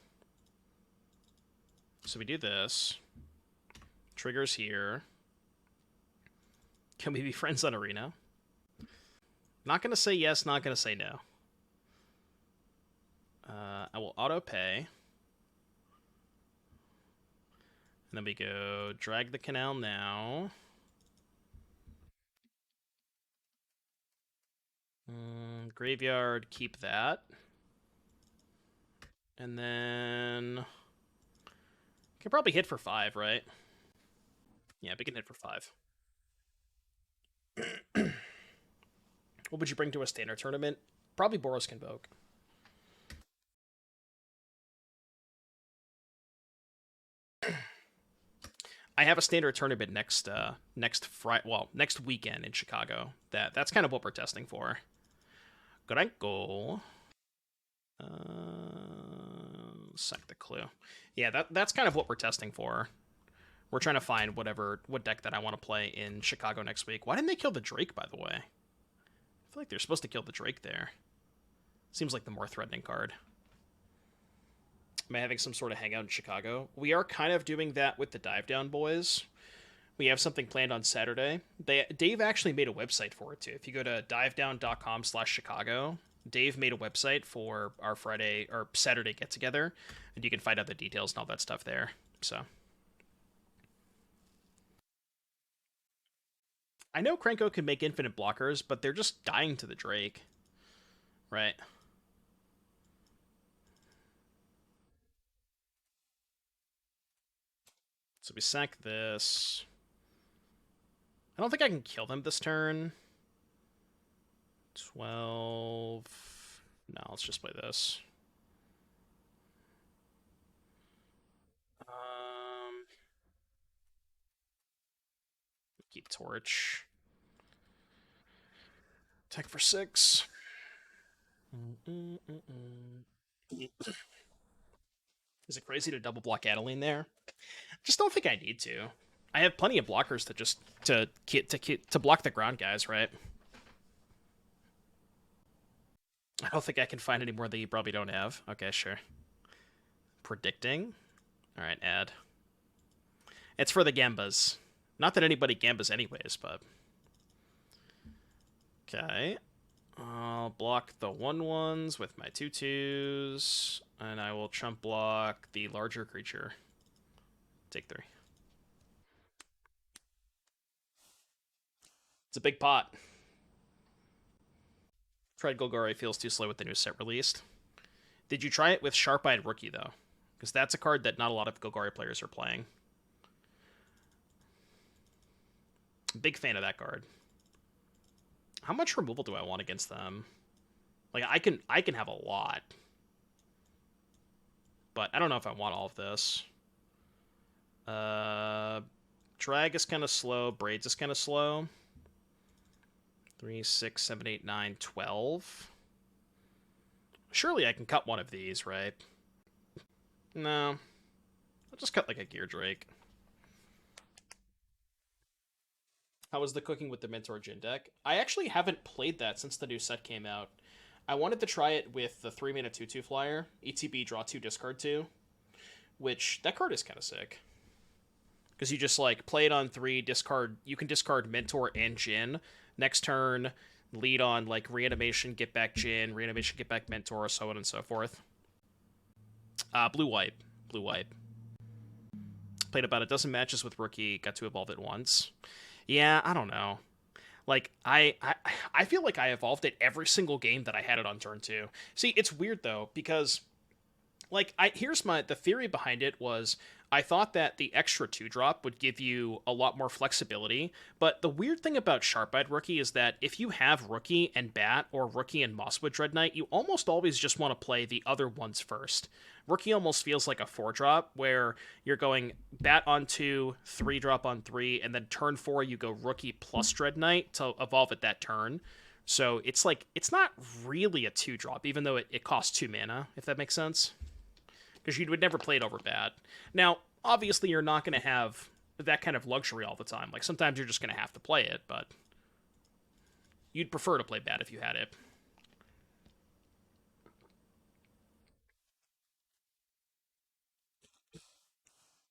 So we do this. Triggers here. Can we be friends on Arena? Not gonna say yes, not gonna say no. I will auto pay. And then we go drag the canal now. Graveyard, keep that. And then... Can probably hit for 5, right? Yeah, we can hit for 5. What would you bring to a standard tournament? Probably Boros Convoke. I have a standard tournament next weekend in Chicago. That's kind of what we're testing for. Grenko. Suck the clue. Yeah, that's kind of what we're testing for. We're trying to find what deck that I want to play in Chicago next week. Why didn't they kill the Drake, by the way? I feel like they're supposed to kill the Drake there. Seems like the more threatening card. Am I having some sort of hangout in Chicago? We are kind of doing that with the Dive Down boys. We have something planned on Saturday. Dave actually made a website for it, too. If you go to divedown.com/Chicago, Dave made a website for our Friday or Saturday get-together, and you can find out the details and all that stuff there. So, I know Krenko can make infinite blockers, but they're just dying to the Drake. Right? So we sack this. I don't think I can kill them this turn. 12. No, let's just play this. Keep Torch. Attack for 6. Is it crazy to double block Adeline there? Just don't think I need to. I have plenty of blockers to block the ground guys, right? I don't think I can find any more that you probably don't have. Okay, sure. Predicting. All right, add. It's for the Gambas. Not that anybody Gambas anyways, but... Okay. I'll block the 1/1s with my 2/2s, and I will chump block the larger creature. Take 3. It's a big pot. Tried Golgari feels too slow with the new set released. Did you try it with Sharp-Eyed Rookie, though? Because that's a card that not a lot of Golgari players are playing. Big fan of that card. How much removal do I want against them? Like, I can have a lot. But I don't know if I want all of this. Drag is kind of slow. Braids is kind of slow. 3, 6, 7, 8, 9, 12. Surely I can cut one of these, right? No. I'll just cut like a Gear Drake. How was the cooking with the Mentor Jin deck? I actually haven't played that since the new set came out. I wanted to try it with the 3-mana 2/2 flyer, ETB draw 2, discard 2, which that card is kind of sick. Because you just like play it on 3, discard. You can discard Mentor and Jin. Next turn, lead on like Reanimation, get back Jin, Reanimation, get back Mentor, so on and so forth. Blue white. Played about a dozen matches with Rookie, got to evolve it once. Yeah, I don't know. Like, I feel like I evolved it every single game that I had it on turn 2. See, it's weird, though, because, like, the theory behind it was I thought that the extra 2-drop would give you a lot more flexibility, but the weird thing about Sharp-Eyed Rookie is that if you have Rookie and Bat or Rookie and Mosswood Dread Knight, you almost always just want to play the other ones first. Rookie almost feels like a 4-drop, where you're going Bat on 2, 3-drop on 3, and then turn 4 you go Rookie plus Dread Knight to evolve at that turn. So it's like, it's not really a 2-drop, even though it costs 2 mana, if that makes sense. Because you would never play it over Bat. Now, obviously, you're not going to have that kind of luxury all the time. Like, sometimes you're just going to have to play it, but you'd prefer to play Bat if you had it.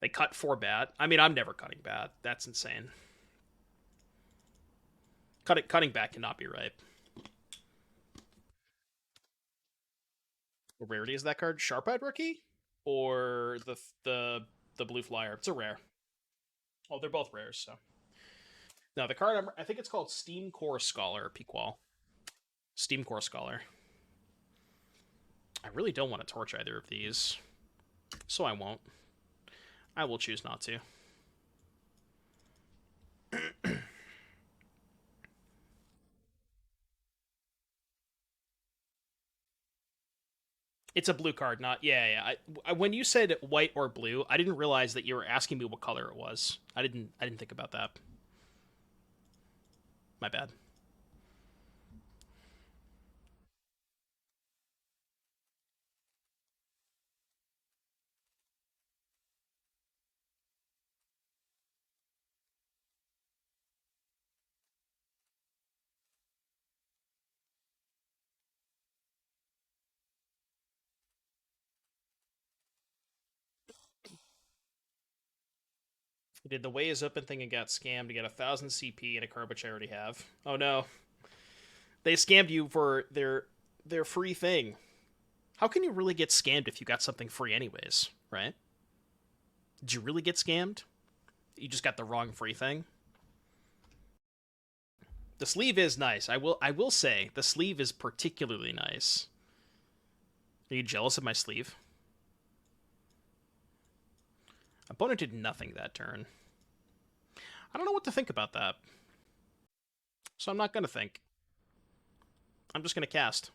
They cut 4 Bat. I mean, I'm never cutting Bat. That's insane. Cutting Bat cannot be right. What rarity is that card? Sharp-Eyed Rookie? Or the blue flyer? It's a rare. Oh, they're both rares, so. No, the card, I think it's called Steam Core Scholar, Pequall. Steam Core Scholar. I really don't want to torch either of these, so I won't. I will choose not to. It's a blue card, not... Yeah. When you said white or blue, I didn't realize that you were asking me what color it was. I didn't think about that. My bad. I did the way is open thing and got scammed to get 1,000 CP in a card which I already have. Oh no. They scammed you for their free thing. How can you really get scammed if you got something free anyways, right? Did you really get scammed? You just got the wrong free thing? The sleeve is nice. I will say the sleeve is particularly nice. Are you jealous of my sleeve? Opponent did nothing that turn. I don't know what to think about that. So I'm not going to think. I'm just going to cast.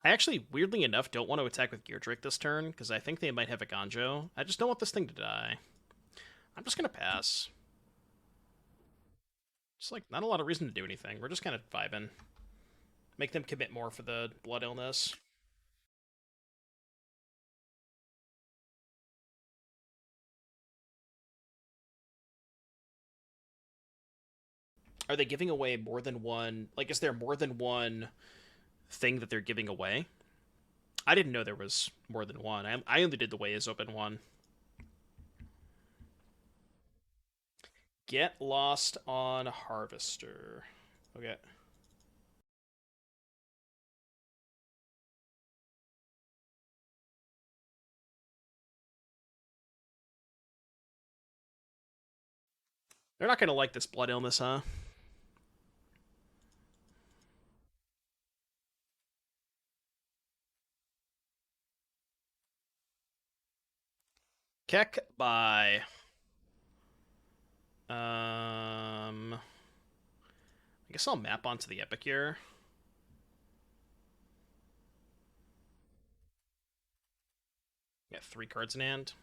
I actually, weirdly enough, don't want to attack with Gear Drake this turn, because I think they might have a Ganjo. I just don't want this thing to die. I'm just going to pass. It's like, not a lot of reason to do anything. We're just kind of vibing. Make them commit more for the Blood Illness. Are they giving away more than one? Like, is there more than one thing that they're giving away? I didn't know there was more than one. I only did the way is open one. Get lost on Harvester. Okay. They're not going to like this Blood Illness, huh? Keck by... I guess I'll map onto the Epic here. Got 3 cards in hand.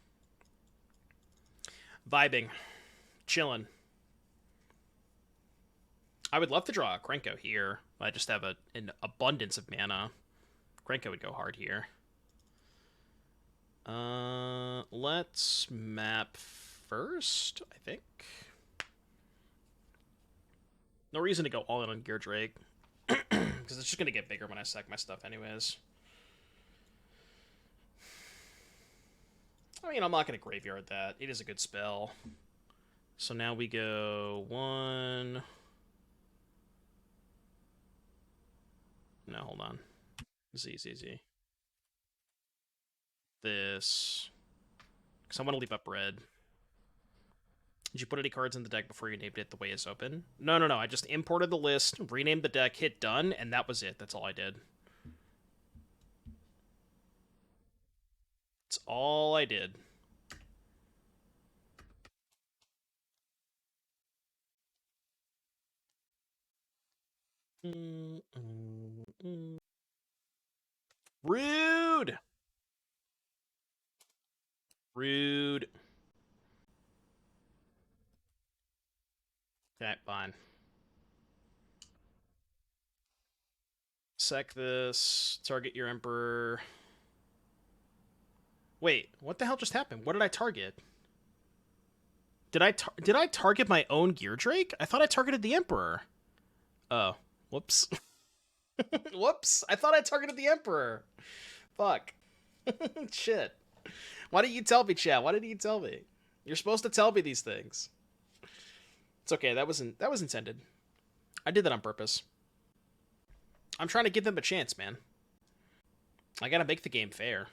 Vibing. Chilling. I would love to draw a Krenko here. I just have an abundance of mana. Krenko would go hard here. Let's map first, I think. No reason to go all in on Gear Drake. Because it's just going to get bigger when I sack my stuff anyways. I mean, I'm not going to graveyard that. It is a good spell. So now we go 1... No, hold on. Z. this. Because I want to leave up red. Did you put any cards in the deck before you named it the way is open? No, no, no. I just imported the list, renamed the deck, hit done, and that was it. That's all I did. That's all I did. Rude! Rude. Okay, fine. Sec this. Target your Emperor. Wait, what the hell just happened? What did I target? Did I target my own Gear Drake? I thought I targeted the Emperor. Oh, whoops. Whoops. I thought I targeted the Emperor. Fuck. Shit. Why didn't you tell me, chat? Why didn't you tell me? You're supposed to tell me these things. It's okay. That was intended. I did that on purpose. I'm trying to give them a chance, man. I gotta make the game fair.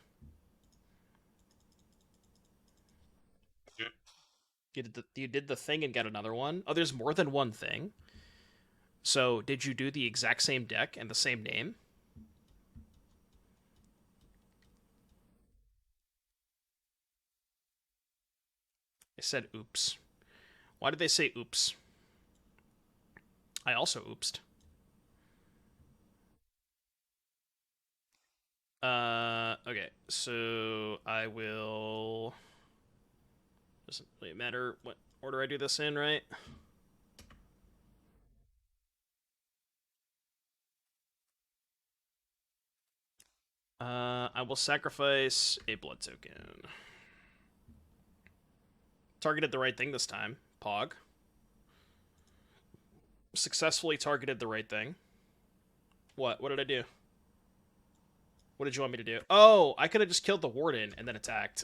You did the thing and got another one? Oh, there's more than one thing? So, did you do the exact same deck and the same name? They said oops. Why did they say oops? I also oopsed. Okay, so I will... Doesn't really matter what order I do this in, right? I will sacrifice a blood token. Targeted the right thing this time. Pog. Successfully targeted the right thing. What? What did I do? What did you want me to do? Oh, I could have just killed the Warden and then attacked.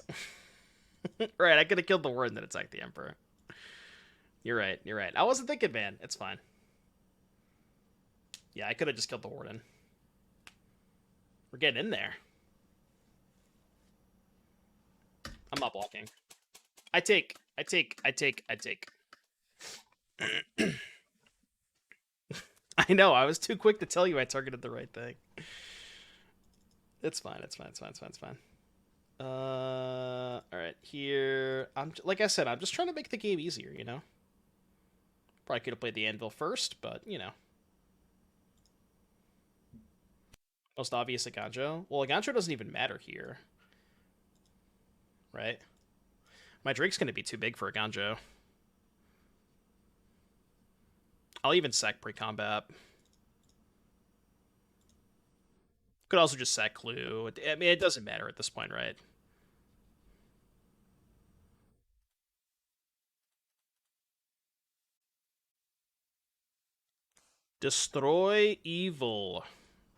Right, I could have killed the Warden and then attacked the Emperor. You're right, you're right. I wasn't thinking, man. It's fine. Yeah, I could have just killed the Warden. We're getting in there. I'm not blocking. I take. I know, I was too quick to tell you I targeted the right thing. It's fine, it's fine, it's fine, it's fine, it's fine. Alright, here... like I said, I'm just trying to make the game easier, you know? Probably could have played the Anvil first, but, you know. Most obvious Aganjo. Well, Aganjo doesn't even matter here. Right? My Drake's gonna be too big for Aganjo. I'll even sack pre-combat. Could also just sack Clue. I mean, it doesn't matter at this point, right? Destroy evil.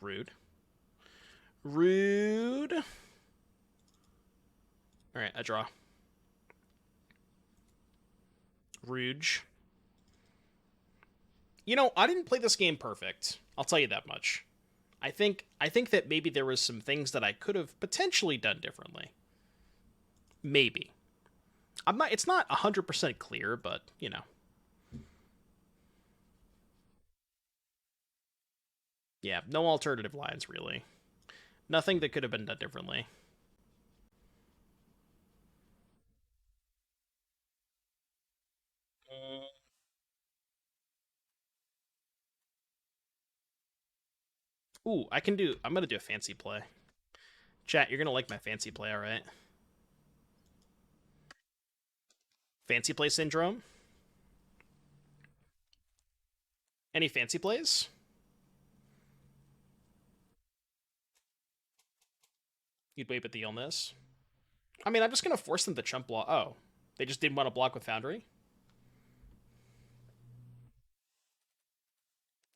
Rude. Rude. Alright, I draw. Rouge. You know, I didn't play this game perfect. I'll tell you that much. I think that maybe there was some things that I could have potentially done differently. Maybe. It's not 100% clear, but, you know. Yeah, no alternative lines, really. Nothing that could have been done differently. Ooh, I'm gonna do a fancy play. Chat, you're gonna like my fancy play, alright? Fancy play syndrome? Any fancy plays? You'd wave at the illness. I mean, I'm just gonna force them to chump block. Oh, they just didn't want to block with Foundry?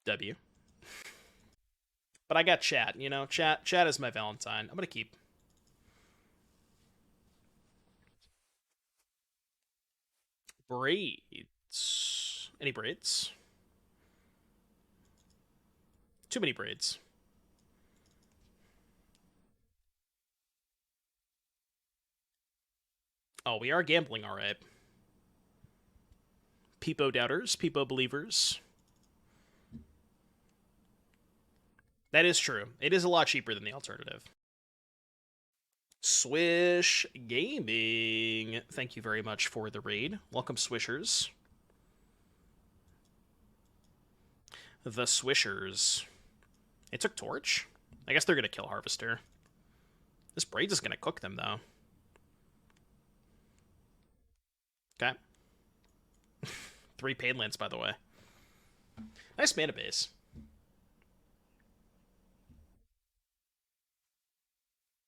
W. But I got chat, you know? Chat is my Valentine. I'm gonna keep. Braids. Any braids? Too many braids. Oh, we are gambling, all right. Peepo doubters, Peepo believers. That is true. It is a lot cheaper than the alternative. Swish Gaming. Thank you very much for the raid. Welcome, Swishers. The Swishers. It took Torch? I guess they're going to kill Harvester. This Braids is going to cook them, though. Okay. 3 pain lands, by the way. Nice mana base.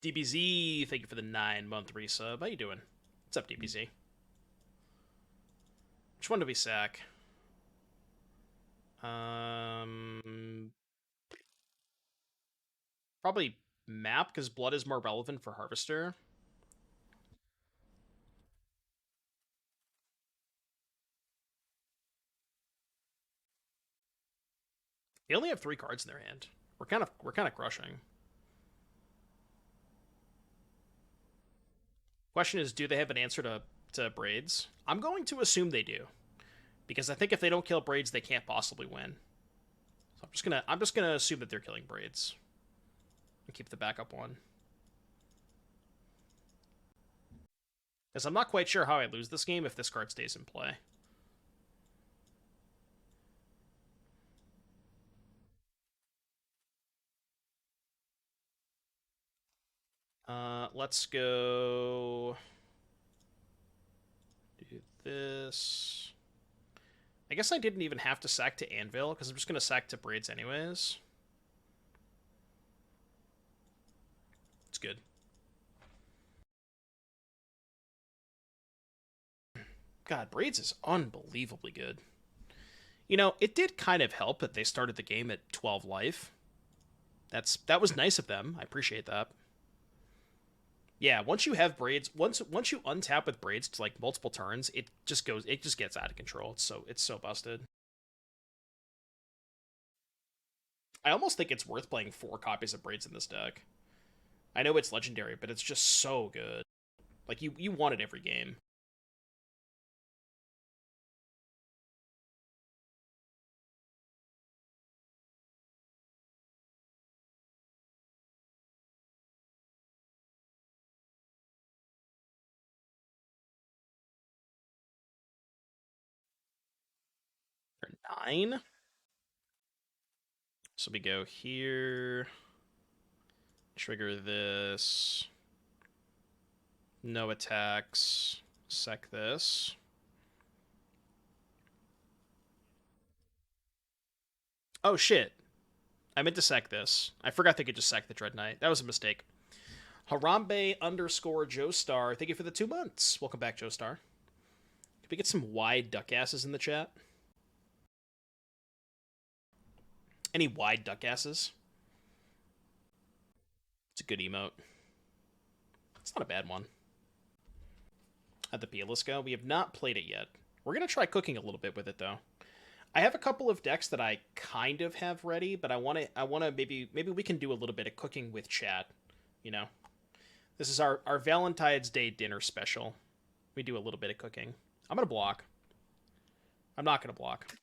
DBZ, thank you for the 9-month resub. How you doing? What's up, DBZ? Which one do we sack? Probably Map, because Blood is more relevant for Harvester. They only have 3 cards in their hand. We're kind of crushing. Question is, do they have an answer to Braids? I'm going to assume they do, because I think if they don't kill Braids, they can't possibly win. So I'm just gonna assume that they're killing Braids and keep the backup one. Because I'm not quite sure how I lose this game if this card stays in play. Let's go do this. I guess I didn't even have to sack to Anvil, because I'm just going to sack to Braids anyways. It's good. God, Braids is unbelievably good. You know, it did kind of help that they started the game at 12 life. That was nice of them. I appreciate that. Yeah, once you have Braids, once you untap with Braids to like multiple turns, it just gets out of control. It's so busted. I almost think it's worth playing 4 copies of Braids in this deck. I know it's legendary, but it's just so good. Like you want it every game. For 9. So we go here. Trigger this. No attacks. Sec this. Oh shit. I meant to sack this. I forgot they could just sack the Dread Knight. That was a mistake. Harambe _ Joestar. Thank you for the 2 months. Welcome back, Joestar. Can we get some wide duck asses in the chat? Any wide duck asses? It's a good emote. It's not a bad one. At the Pialisco, we have not played it yet. We're going to try cooking a little bit with it, though. I have a couple of decks that I kind of have ready, but I want to maybe we can do a little bit of cooking with chat, you know. This is our Valentine's Day dinner special. We do a little bit of cooking. I'm going to block. I'm not going to block.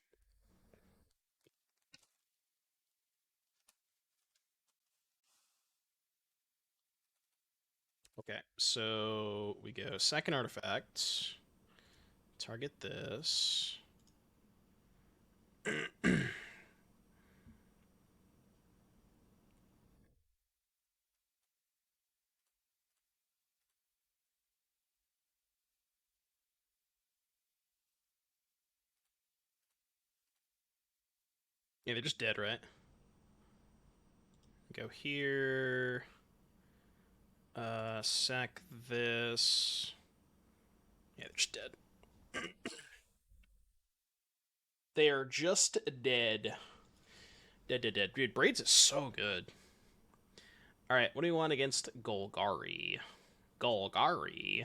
Okay, so we go second artifact. Target this. Yeah, they're just dead, right? Go here. Sack this. Yeah, they're just dead. They are just dead. Dead. Dude, Braids is so good. Alright, what do we want against Golgari? Golgari.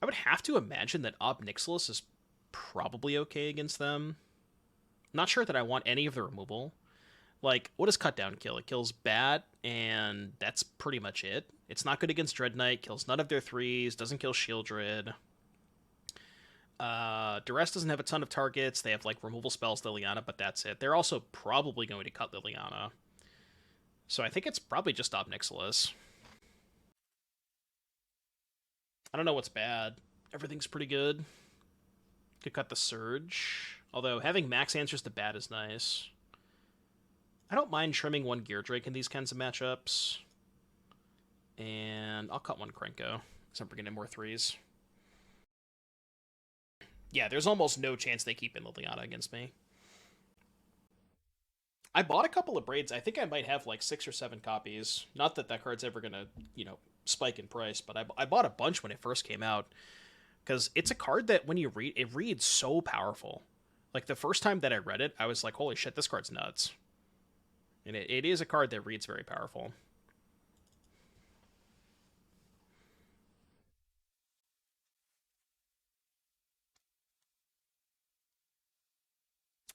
I would have to imagine that Ob Nixilis is probably okay against them. Not sure that I want any of the removal. Like, what does Cut Down kill? It kills Bat, and that's pretty much it. It's not good against Dread Knight, kills none of their 3s, doesn't kill Shieldred. Duress doesn't have a ton of targets. They have, like, removal spells, Liliana, but that's it. They're also probably going to cut Liliana. So I think it's probably just Ob Nixilis. I don't know what's bad. Everything's pretty good. Could cut the Surge. Although having max answers to bad is nice. I don't mind trimming one Gear Drake in these kinds of matchups. And I'll cut one Krenko, because I'm bringing in more 3s. Yeah, there's almost no chance they keep in Liliana against me. I bought a couple of Braids. I think I might have like 6 or 7 copies. Not that that card's ever going to, spike in price, but I bought a bunch when it first came out. Because it's a card that when you read, it reads so powerful. Like, the first time that I read it, I was like, holy shit, this card's nuts. And it is a card that reads very powerful.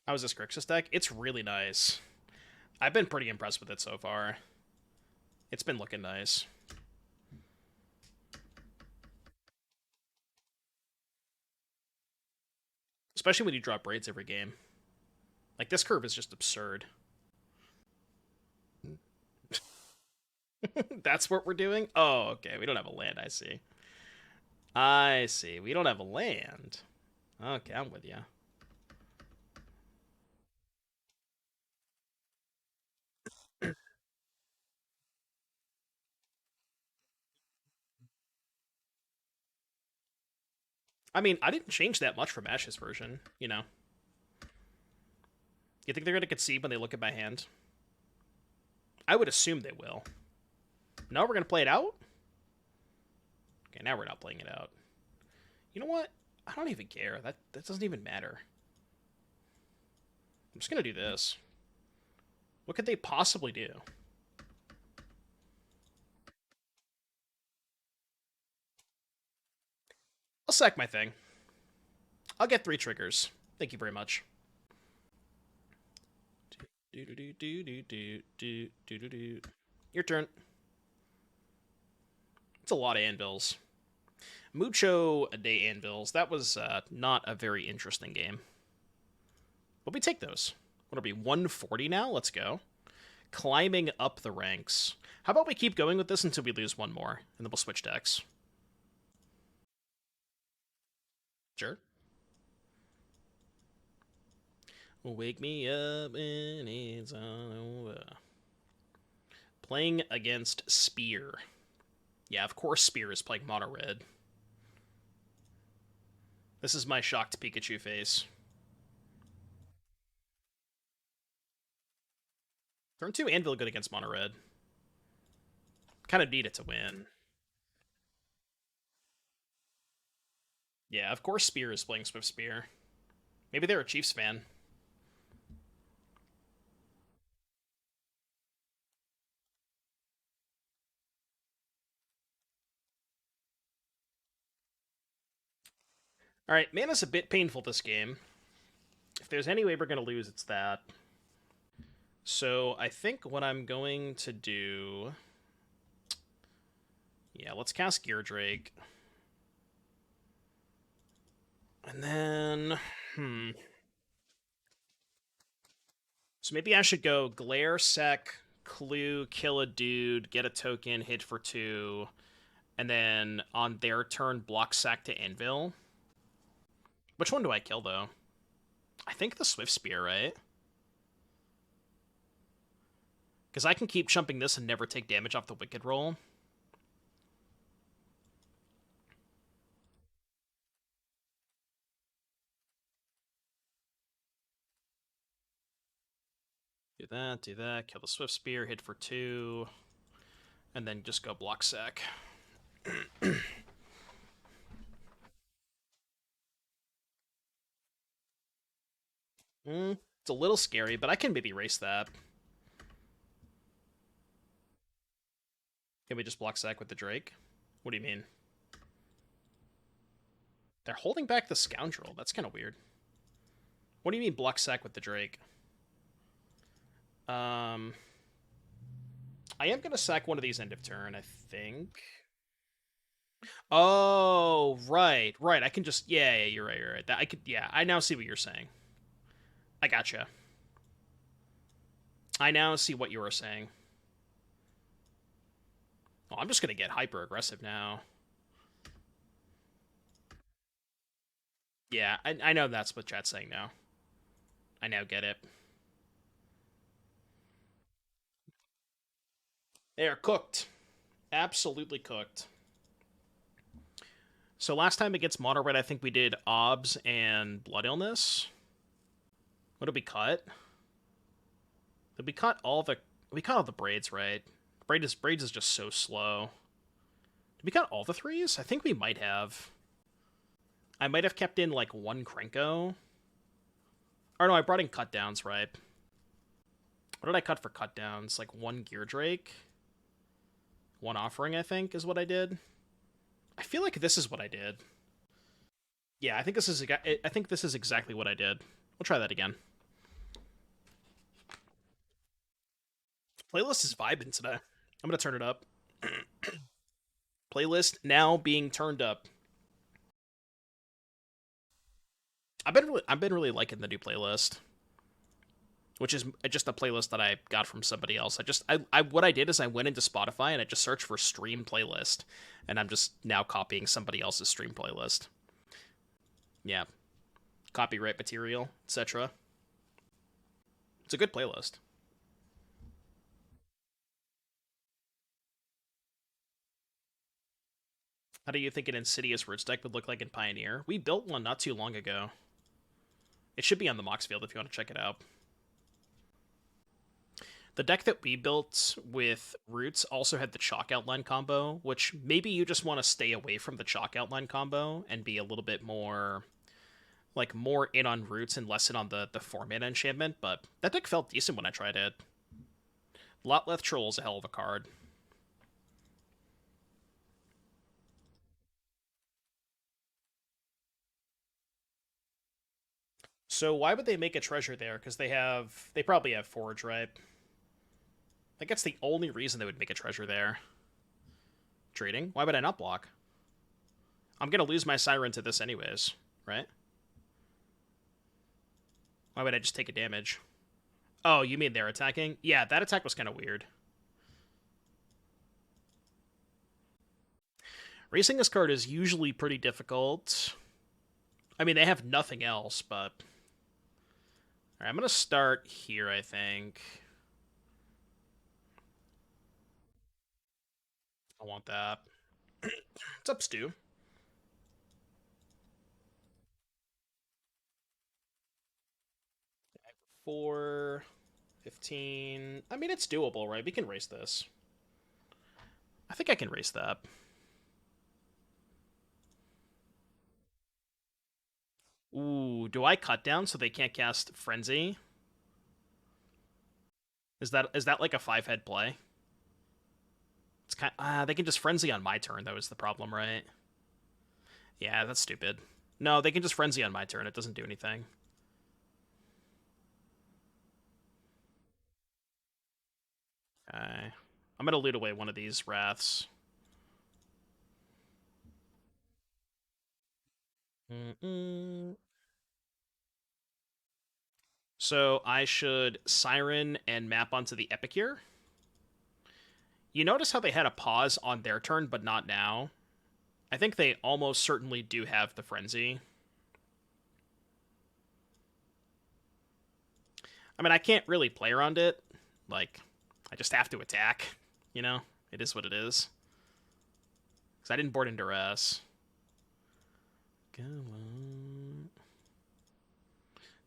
How is this Grixis deck? It's really nice. I've been pretty impressed with it so far. It's been looking nice. Especially when you drop Braids every game. Like, this curve is just absurd. That's what we're doing? Oh, okay. We don't have a land, I see. I see. We don't have a land. Okay, I'm with you. I mean, I didn't change that much from Ash's version, You think they're going to concede when they look at my hand? I would assume they will. No, we're going to play it out? Okay, now we're not playing it out. You know what? I don't even care. That doesn't even matter. I'm just going to do this. What could they possibly do? I'll sack my thing. I'll get 3 triggers. Thank you very much. Your turn. It's a lot of anvils. Mucho a day anvils. That was not a very interesting game. But we take those. What'll be 140 now? Let's go. Climbing up the ranks. How about we keep going with this until we lose one more, and then we'll switch decks. Sure. Wake me up when it's all over. Playing against Spear. Yeah, of course Spear is playing mono red. This is my shocked Pikachu face. Turn 2 Anvil good against mono red. Kind of need it to win. Yeah, of course Spear is playing Swift Spear. Maybe they're a Chiefs fan. Alright, mana's a bit painful this game. If there's any way we're going to lose, it's that. So I think what I'm going to do... Yeah, let's cast Gear Drake. And then... So maybe I should go Glare, Sec, Clue, kill a dude, get a token, hit for 2, and then on their turn, block Sack to Anvil. Which one do I kill, though? I think the Swift Spear, right? Because I can keep chumping this and never take damage off the Wicked roll. Do that, kill the Swift Spear, hit for 2, and then just go block Sack. It's a little scary, but I can maybe erase that. Can we just block Sack with the Drake? What do you mean? They're holding back the Scoundrel. That's kind of weird. What do you mean block Sack with the Drake? I am gonna sack one of these end of turn, I think. Oh, right, right. I can just yeah, you're right, you're right. That I could yeah. I now see what you're saying. I gotcha. I now see what you were saying. Oh, I'm just gonna get hyper aggressive now. Yeah, I know that's what chat's saying now. I now get it. They are cooked. Absolutely cooked. So last time against Mono Red, I think we did Obs and Blood Illness. What did we cut? Did we cut all the we cut all the braids, right? Braids is just so slow. Did we cut all the threes? I think we might have. I might have kept in like one Krenko. Or no, I brought in cut downs, right? What did I cut for cut downs? Like one Gear Drake? One offering, I think, is what I did. I feel like this is what I did. Yeah, I think this is exactly what I did. We'll try that again. Playlist is vibing today. I'm gonna turn it up. Playlist now being turned up. I've been really liking the new playlist, which is just a playlist that I got from somebody else. I what I did is I went into Spotify and I just searched for stream playlist, and I'm just now copying somebody else's stream playlist. Yeah, copyright material, etc. It's a good playlist. How do you think an Insidious Roots deck would look like in Pioneer? We built one not too long ago. It should be on the Mox Field if you want to check it out. The deck that we built with Roots also had the Chalk Outline combo, which maybe you just want to stay away from the Chalk Outline combo and be a little bit more more in on Roots and less in on the 4-mana enchantment, but that deck felt decent when I tried it. Lotleth Troll is a hell of a card. So why would they make a treasure there? Because they probably have Forge, right? I guess the only reason they would make a treasure there. Trading? Why would I not block? I'm gonna lose my Siren to this anyways, right? Why would I just take a damage? Oh, you mean they're attacking? Yeah, that attack was kind of weird. Racing this card is usually pretty difficult. I mean, they have nothing else, but... Alright, I'm gonna start here, I think. I want that. What's up, Stu? 4, 15. I mean, it's doable, right? We can race this. I think I can race that. Ooh, do I cut down so they can't cast Frenzy? Is that like a 5-head play? It's kind they can just Frenzy on my turn, though, is the problem, right? Yeah, that's stupid. No, they can just Frenzy on my turn. It doesn't do anything. Okay. I'm gonna loot away one of these Wraths. Mm-mm. So I should Siren and map onto the Epicure. You notice how they had a pause on their turn, but not now? I think they almost certainly do have the Frenzy. I mean, I can't really play around it. Like, I just have to attack. You know? It is what it is. Because I didn't board in Duress. Come on.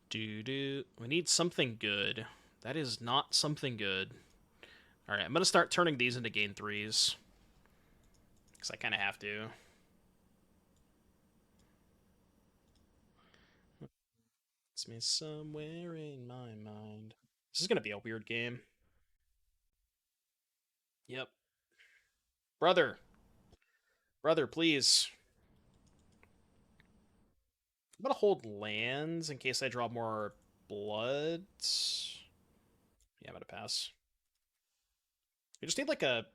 Do. We need something good. That is not something good. Alright, I'm going to start turning these into gain 3s. Because I kind of have to. It's me somewhere in my mind. This is going to be a weird game. Yep. Brother. Brother, please. I'm going to hold lands in case I draw more blood. Yeah, I'm going to pass. We just need like a...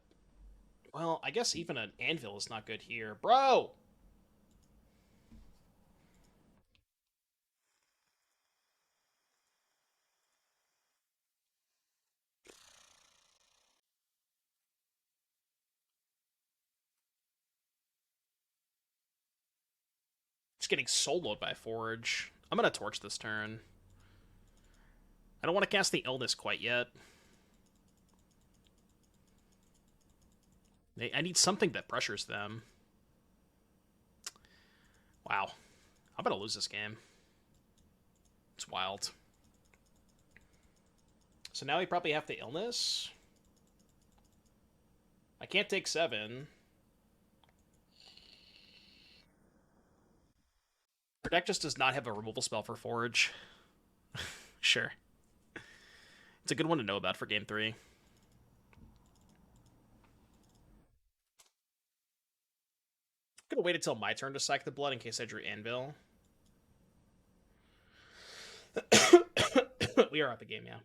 Well, I guess even an anvil is not good here. Bro! Just getting soloed by Forge. I'm gonna torch this turn. I don't want to cast the Illness quite yet. I need something that pressures them. Wow. I'm gonna lose this game. It's wild. So now we probably have the Illness. I can't take 7. Our deck just does not have a removal spell for Forge. Sure. It's a good one to know about for game 3. I'm gonna wait until my turn to sack the blood in case I drew Anvil. We are up a game, yeah.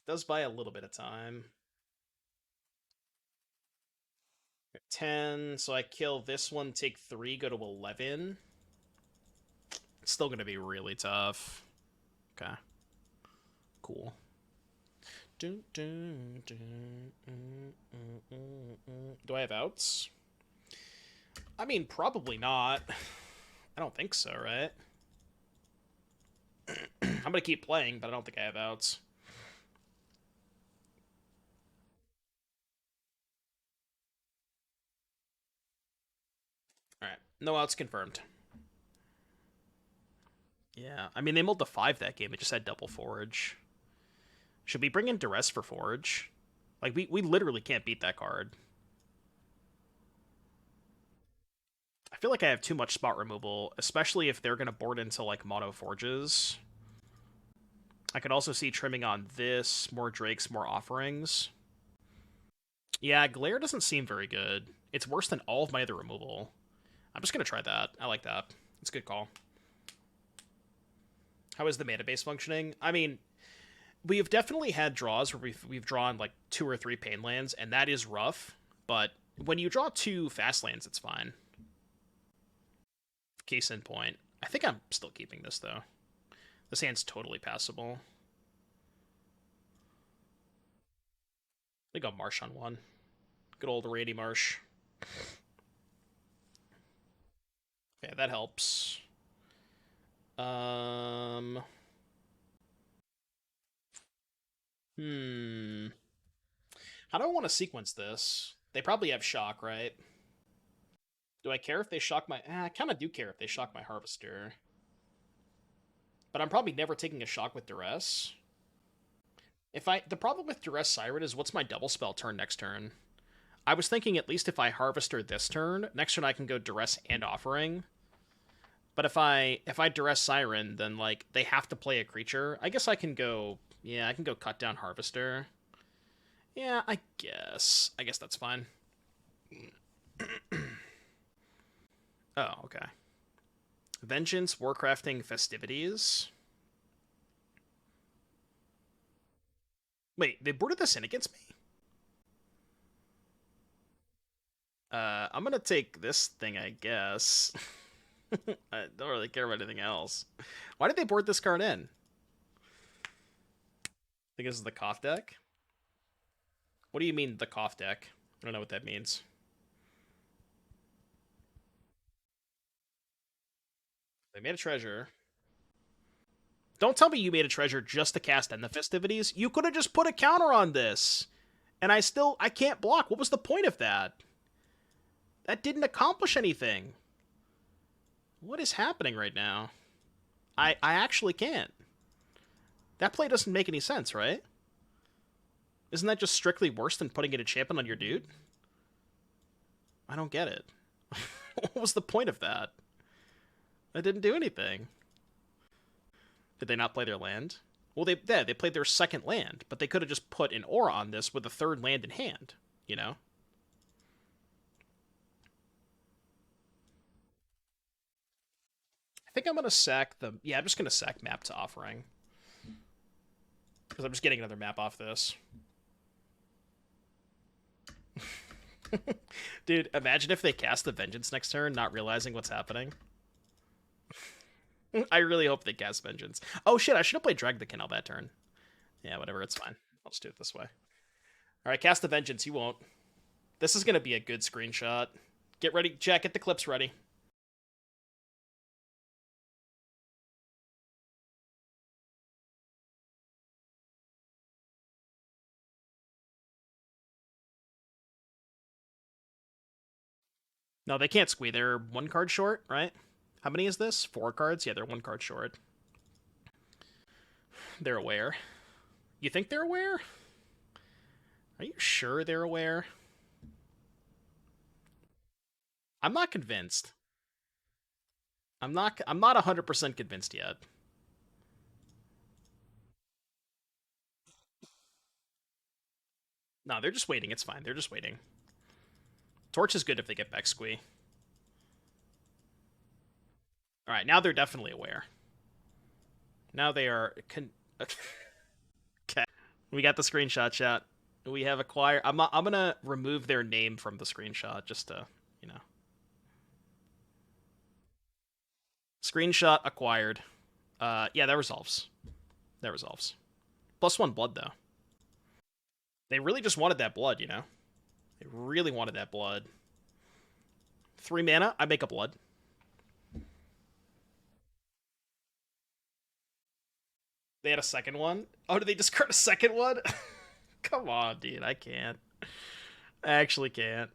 Does buy a little bit of time. 10, so I kill this one, take 3, go to 11. It's still gonna be really tough. Okay. Cool. Do I have outs? I mean, probably not. I don't think so, right? I'm gonna keep playing, but I don't think I have outs. Alright, no outs confirmed. Yeah, I mean, they mulled the 5 that game. It just had double Forge. Should we bring in Duress for Forge? Like, we literally can't beat that card. I feel like I have too much spot removal, especially if they're going to board into, like, mono Forges. I could also see trimming on this, more Drakes, more Offerings. Yeah, Glare doesn't seem very good. It's worse than all of my other removal. I'm just going to try that. I like that. It's a good call. How is the mana base functioning? I mean, we have definitely had draws where we've drawn like 2 or 3 pain lands, and that is rough. But when you draw 2 fast lands, it's fine. Case in point. I think I'm still keeping this though. This hand's totally passable. I think I'll Marsh on 1. Good old Randy Marsh. Okay, that helps. How do I want to sequence this? They probably have shock, right? Do I care if they shock my... I kind of do care if they shock my Harvester. But I'm probably never taking a shock with Duress. The problem with Duress Siren is what's my double spell turn next turn? I was thinking at least if I Harvester this turn, next turn I can go Duress and Offering. But if I Duress Siren, then like they have to play a creature. I guess I can go... Yeah, I can go cut down Harvester. Yeah, I guess. I guess that's fine. Oh, okay. Vengeance, Warcrafting, Festivities. Wait, they boarded this in against me? I'm gonna take this thing, I guess. I don't really care about anything else. Why did they board this card in? I think this is the Koth deck? What do you mean, the Koth deck? I don't know what that means. They made a treasure. Don't tell me you made a treasure just to cast in the Festivities. You could have just put a counter on this. And I can't block. What was the point of that? That didn't accomplish anything. What is happening right now? I actually can't. That play doesn't make any sense, right? Isn't that just strictly worse than putting in a champion on your dude? I don't get it. What was the point of that? That didn't do anything. Did they not play their land? Well, they played their second land, but they could have just put an aura on this with a third land in hand, you know? think I'm gonna sack the... Yeah, I'm just gonna sack map to offering. Because I'm just getting another map off this. Dude, imagine if they cast the Vengeance next turn, not realizing what's happening. I really hope they cast Vengeance. Oh shit, I should have played Drag the Canal that turn. Yeah, whatever, it's fine. I'll just do it this way. Alright, cast the Vengeance, you won't. This is gonna be a good screenshot. Get ready, Jack, get the clips ready. No, they can't squeeze. They're one card short, right? How many is this? 4 cards? Yeah, they're 1 card short. They're aware. You think they're aware? Are you sure they're aware? I'm not convinced. I'm not 100% convinced yet. No, they're just waiting. It's fine. They're just waiting. Torch is good if they get back squee. Alright, now they're definitely aware. Now they are... Okay. We got the screenshot, chat. We have acquired... I'm gonna remove their name from the screenshot just to, you know. Screenshot acquired. Yeah, that resolves. That resolves. +1 blood, though. They really just wanted that blood, you know? They really wanted that blood. 3 mana, I make a blood. They had a second one? Oh, did they discard a second one? Come on, dude, I can't. I actually can't.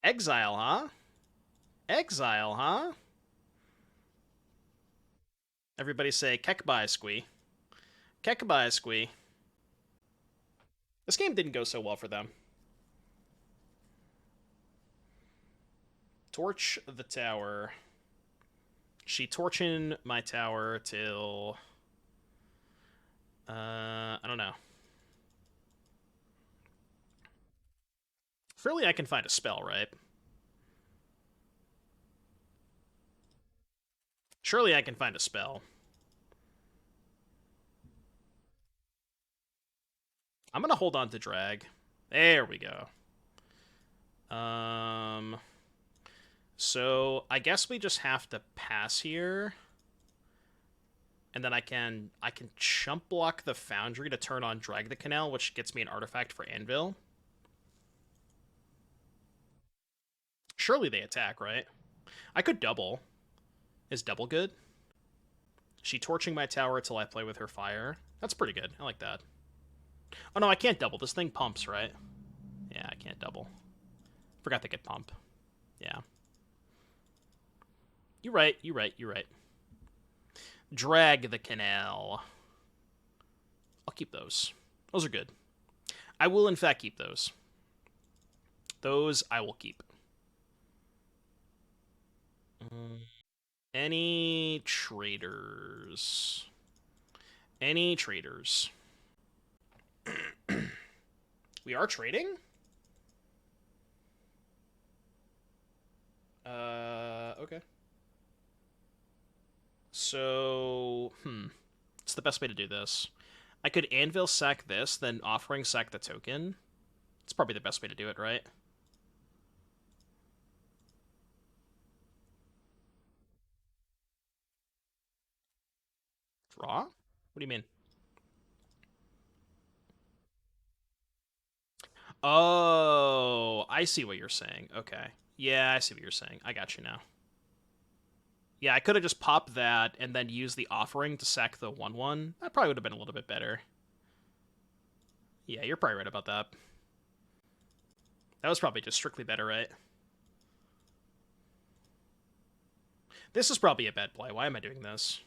Exile, huh? Exile, huh? Everybody say, Kekbai squee. Kekbai squee. This game didn't go so well for them. Torch the tower. She torching my tower till... I don't know. Surely I can find a spell, right? Surely I can find a spell. I'm gonna hold on to drag. There we go. So I guess we just have to pass here. And then I can chump block the Foundry to turn on Drag the Canal, which gets me an artifact for Anvil. Surely they attack, right? I could double. Is double good? She torching my tower till I play with her fire. That's pretty good. I like that. Oh no, I can't double. This thing pumps, right? Yeah, I can't double. Forgot they could pump. Yeah. You're right, you're right, you're right. Drag the Canal. I'll keep those. Those are good. I will, in fact, keep those. Those I will keep. Any traders? Any traders? We are trading? Okay. So, what's the best way to do this? I could Anvil sack this, then offering sack the token. It's probably the best way to do it, right? Draw? What do you mean? Oh, I see what you're saying. Okay. Yeah, I see what you're saying. I got you now. Yeah, I could have just popped that and then used the offering to sack the 1/1. That probably would have been a little bit better. Yeah, you're probably right about that. That was probably just strictly better, right? This is probably a bad play. Why am I doing this?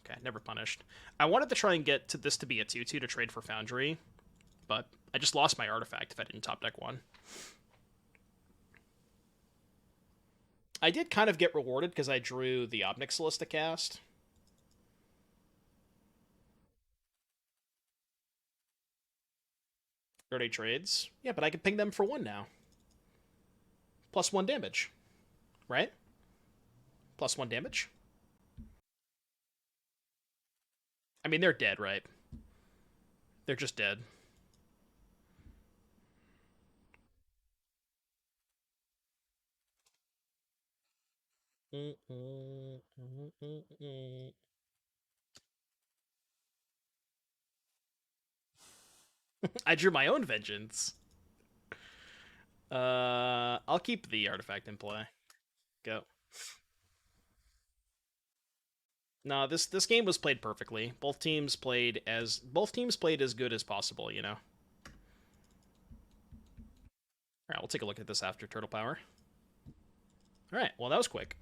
Okay, never punished. I wanted to try and get to this to be a 2/2 to trade for Foundry, but I just lost my artifact if I didn't top deck one. I did kind of get rewarded because I drew the Obnixilis to cast. 30 trades. Yeah, but I can ping them for 1 now. +1 damage. right? +1 damage. I mean, they're dead, right? They're just dead. I drew my own vengeance. I'll keep the artifact in play. Go. No, this game was played perfectly. Both teams played as good as possible, you know. All right, we'll take a look at this after Turtle Power. All right, well that was quick.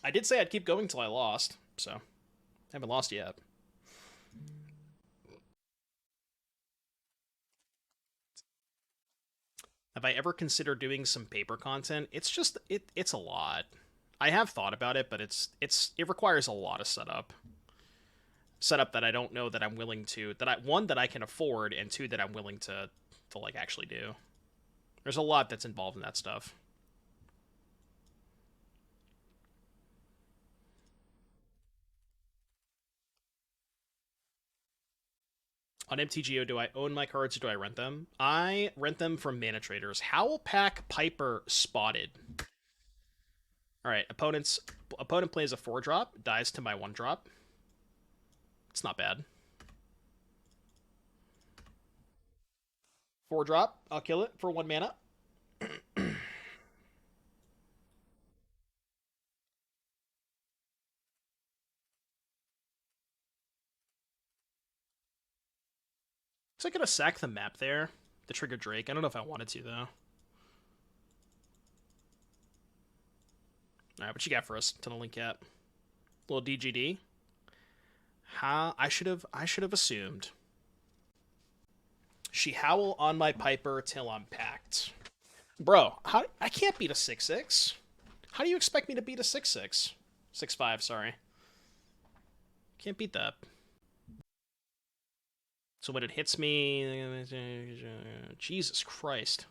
I did say I'd keep going till I lost, so I haven't lost yet. Have I ever considered doing some paper content? It's a lot. I have thought about it, but it requires a lot of setup that I don't know that I'm willing to that I can afford, and two that I'm willing to like actually do. There's a lot that's involved in that stuff. On MTGO, do I own my cards or do I rent them? I rent them from Mana Traders. Howlpack Piper spotted. All right, opponent plays a 4-drop, dies to my 1-drop. It's not bad. 4-drop, I'll kill it for 1 mana. So I gonna sack the map there to trigger Drake. I don't know if I wanted to though. All right, what you got for us, Tunnel Link Cat? Little DGD. How I should have assumed. She howl on my Piper till I'm packed. Bro, I can't beat a 6/6. How do you expect me to beat a 6/6? 6/5, sorry. Can't beat that. So when it hits me, Jesus Christ.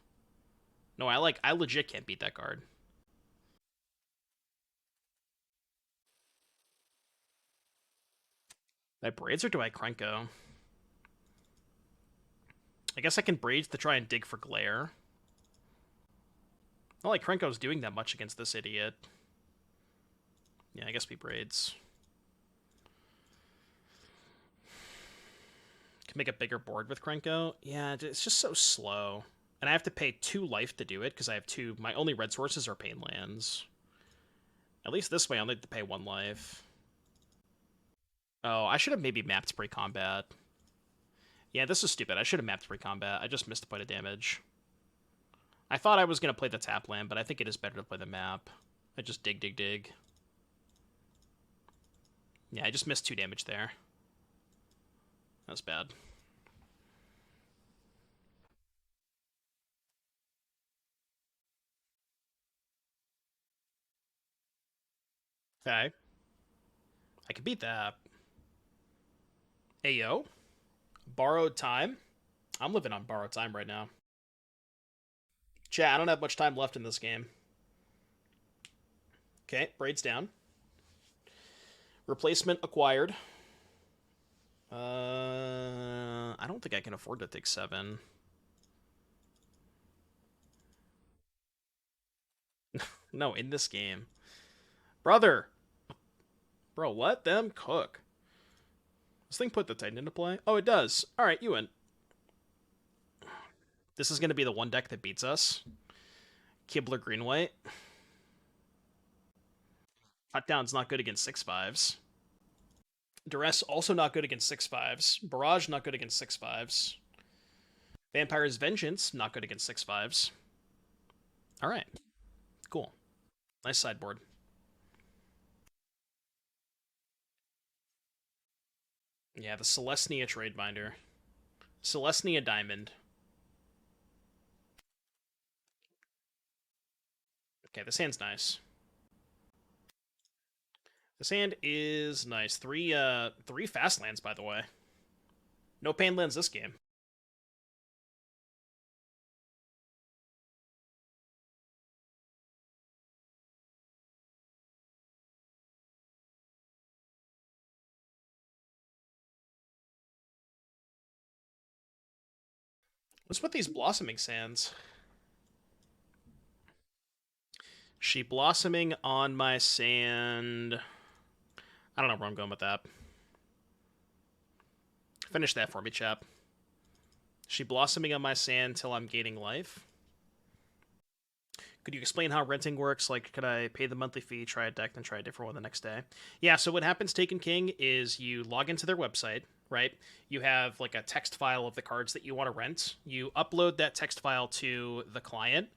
No, I legit can't beat that card. Do I Braids or do I Krenko? I guess I can Braids to try and dig for Glare. Not like Krenko's doing that much against this idiot. Yeah, I guess we Braids. Can make a bigger board with Krenko. Yeah, it's just so slow. And I have to pay 2 life to do it, because I have 2... My only red sources are Pain Lands. At least this way, I'll need to pay 1 life. Oh, I should have maybe mapped pre-combat. Yeah, this is stupid. I should have mapped pre-combat. I just missed a point of damage. I thought I was going to play the tap land, but I think it is better to play the map. I just dig. Yeah, I just missed 2 damage there. That's bad. Okay. I could beat that. Ayo. Borrowed time. I'm living on borrowed time right now. Chat, I don't have much time left in this game. Okay, Braids down. Replacement acquired. I don't think I can afford to take 7. No, in this game. Brother! Bro, let them cook. This thing put the Titan into play? Oh, it does. Alright, you win. This is going to be the one deck that beats us. Kibler green-white. Cut down's not good against 6/5s. Duress also not good against 6/5s. Barrage not good against 6/5s. Vampire's Vengeance not good against 6/5s. Alright. Cool. Nice sideboard. Yeah, the Celestia Trade Binder. Celestia Diamond. Okay, this hand's nice. This hand is nice. 3 fast lands, by the way. No pain lands this game. What's with these blossoming sands? She blossoming on my sand. I don't know where I'm going with that. Finish that for me, chap. She blossoming on my sand till I'm gaining life. Could you explain how renting works? Like, could I pay the monthly fee, try a deck, then try a different one the next day? Yeah, so what happens, Taken King, is you log into their website, right? You have like a text file of the cards that you want to rent. You upload that text file to the client,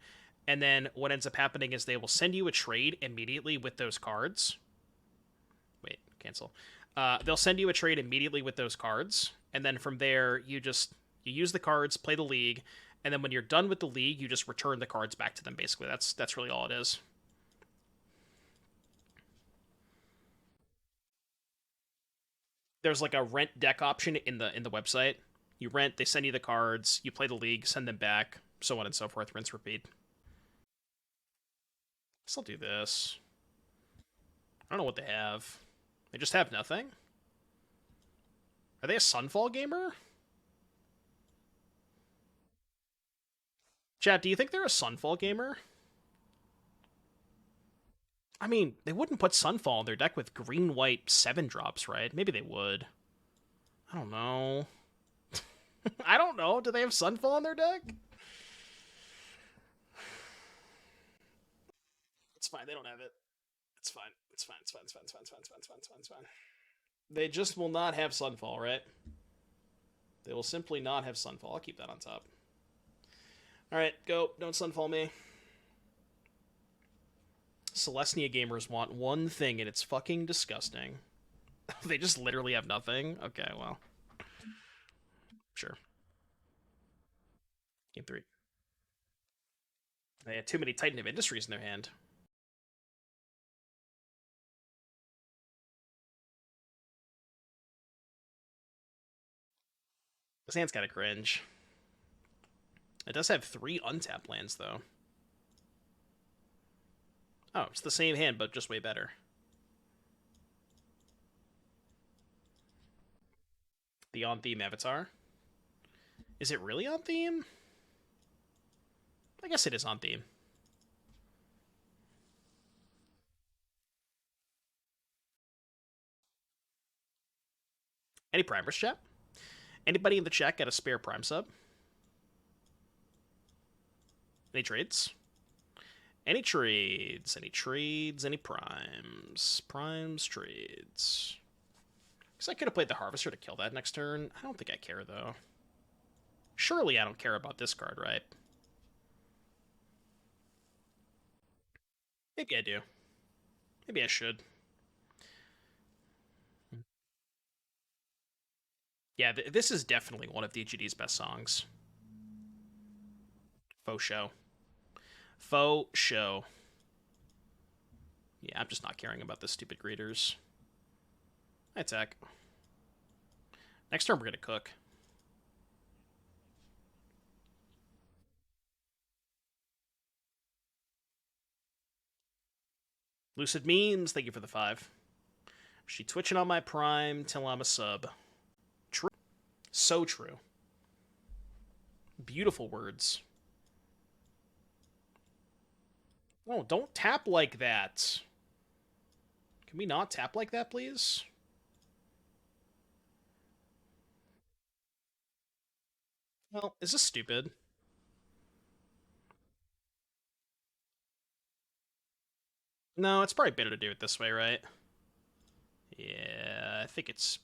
and then what ends up happening is they will send you a trade immediately with those cards. Wait, cancel. They'll send you a trade immediately with those cards, and then from there you use the cards, play the league, and then when you're done with the league, you just return the cards back to them. Basically, that's really all it is. There's like a rent deck option in the website. You rent, they send you the cards, you play the league, send them back, so on and so forth. Rinse, repeat. Guess I'll do this. I don't know what they have. They just have nothing. Are they a Sunfall gamer? Chat, do you think they're a Sunfall gamer? I mean, they wouldn't put Sunfall in their deck with green-white 7-drops, right? Maybe they would. I don't know. I don't know. Do they have Sunfall in their deck? It's fine. They don't have it. It's fine. It's fine. It's fine. It's fine. It's fine. It's fine. It's fine. It's fine. It's fine. It's fine. They just will not have Sunfall, right? They will simply not have Sunfall. I'll keep that on top. Alright, go. Don't Sunfall me. Celestia gamers want one thing, and it's fucking disgusting. They just literally have nothing? Okay, well. Sure. Game 3. They had too many Titan of Industries in their hand. This hand's kind of cringe. It does have 3 untapped lands, though. Oh, it's the same hand, but just way better. The on-theme Avatar. Is it really on-theme? I guess it is on-theme. Any primers, chat? Anybody in the chat got a spare prime sub? Any trades? Any trades? Any trades? Any primes? Primes, trades. Because I could have played the Harvester to kill that next turn. I don't think I care, though. Surely I don't care about this card, right? Maybe I do. Maybe I should. Yeah, this is definitely one of DGD's best songs. Faux show. Faux show. Yeah, I'm just not caring about the stupid greeters. I attack. Next turn we're gonna cook. Lucid Memes, thank you for the 5. She twitching on my prime till I'm a sub. True. So true. Beautiful words. Oh, don't tap like that. Can we not tap like that, please? Well, is this stupid? No, it's probably better to do it this way, right? Yeah, I think it's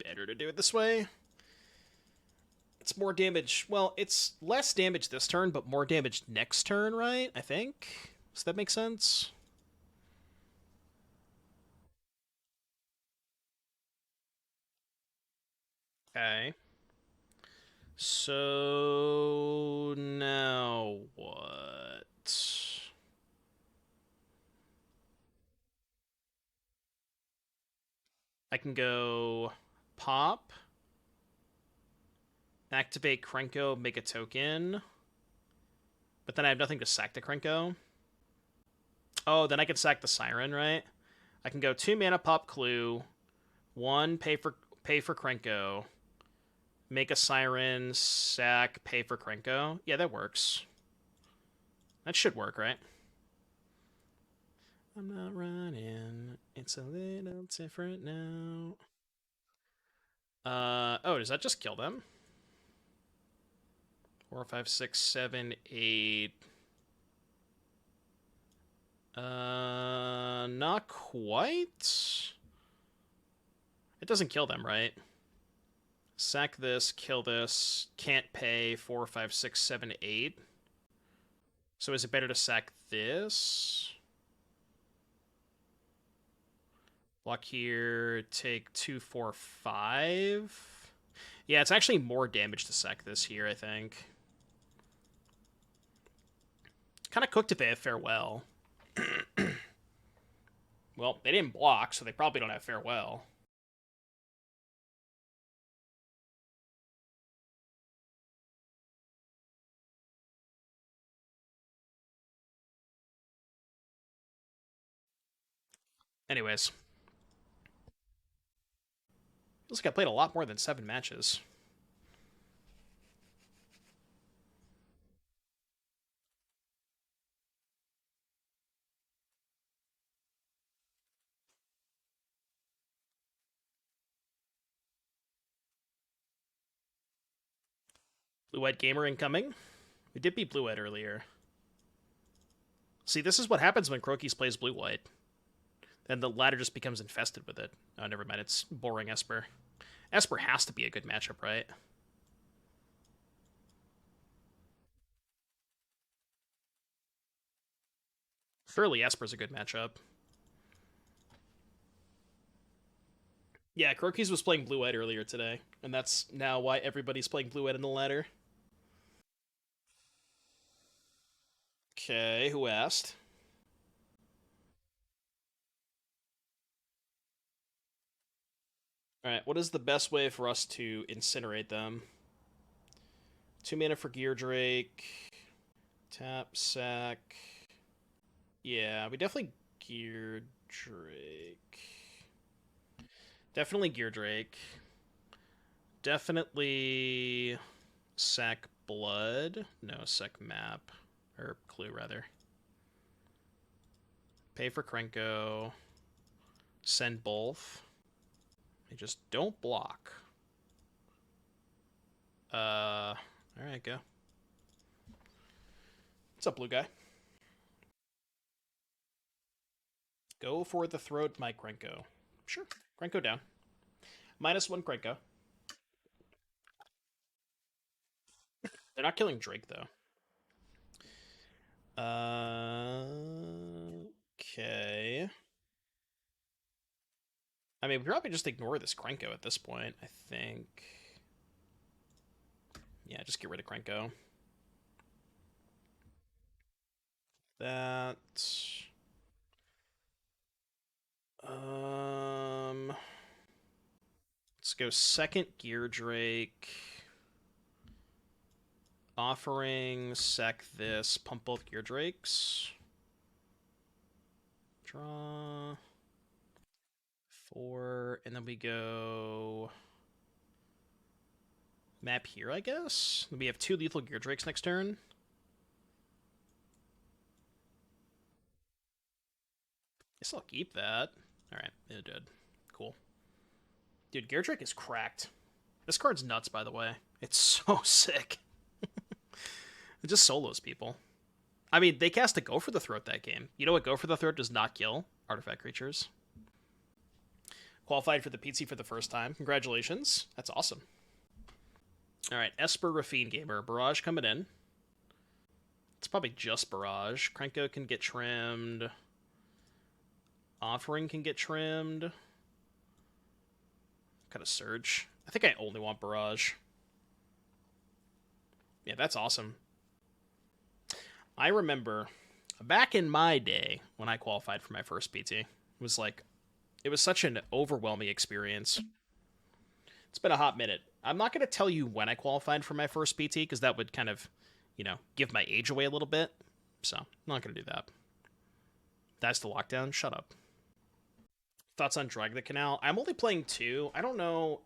better to do it this way. It's more damage. Well, it's less damage this turn, but more damage next turn, right? I think. Does that make sense? Okay. So now what? I can go pop, activate Krenko, make a token, but then I have nothing to sack the Krenko. Oh, then I can sack the Siren, right? I can go 2 mana, pop Clue, 1 pay for Krenko, Make a Siren, sack, pay for Krenko. Yeah, that works. That should work, right? I'm not running. It's a little different now. Oh, does that just kill them? 4, 5, 6, 7, 8. Not quite. It doesn't kill them, right? Sack this, kill this, can't pay 4, 5, 6, 7, 8. So is it better to sack this? Block here, take 2, 4, 5. Yeah, it's actually more damage to sack this here, I think. Kind of cooked if they have farewell. Well, they didn't block, so they probably don't have farewell. Anyways. Feels like I played a lot more than 7 matches. Blue-White Gamer incoming. We did beat Blue-White earlier. See, this is what happens when Crokeyz plays Blue-White. Then the ladder just becomes infested with it. Oh, never mind. It's boring Esper. Esper has to be a good matchup, right? Surely Esper's a good matchup. Yeah, Crokeyz was playing Blue-White earlier today, and that's now why everybody's playing Blue-White in the ladder. Okay, who asked? Alright, what is the best way for us to incinerate them? 2 mana for Gear Drake. Tap, sack. Yeah, we definitely Gear Drake. Definitely Gear Drake. Definitely sack Blood. No, sack Map. Or Clue, rather. Pay for Krenko. Send both. They just don't block. Alright, go. What's up, blue guy? Go for the throat, my Krenko. Sure. Krenko down. -1 Krenko. They're not killing Drake, though. Okay. I mean, we probably just ignore this Krenko at this point, I think. Yeah, just get rid of Krenko. That. Let's go second Gear Drake. Offering, sack this, pump both Gear Drakes. Draw. 4, and then we go map here, I guess. We have 2 lethal Gear Drakes next turn. Guess I'll keep that. Alright, it did. Cool. Dude, Gear Drake is cracked. This card's nuts, by the way. It's so sick. It just solos people. I mean, they cast a Go for the Throat that game. You know what Go for the Throat does not kill? Artifact creatures. Qualified for the PC for the first time. Congratulations. That's awesome. Alright, Esper Rafine Gamer. Barrage coming in. It's probably just Barrage. Krenko can get trimmed. Offering can get trimmed. Kind of Surge. I think I only want Barrage. Yeah, that's awesome. I remember back in my day when I qualified for my first PT, it was such an overwhelming experience. It's been a hot minute. I'm not going to tell you when I qualified for my first PT because that would kind of, give my age away a little bit. So, I'm not going to do that. That's the lockdown. Shut up. Thoughts on Drag the Canal? I'm only playing 2. I don't know,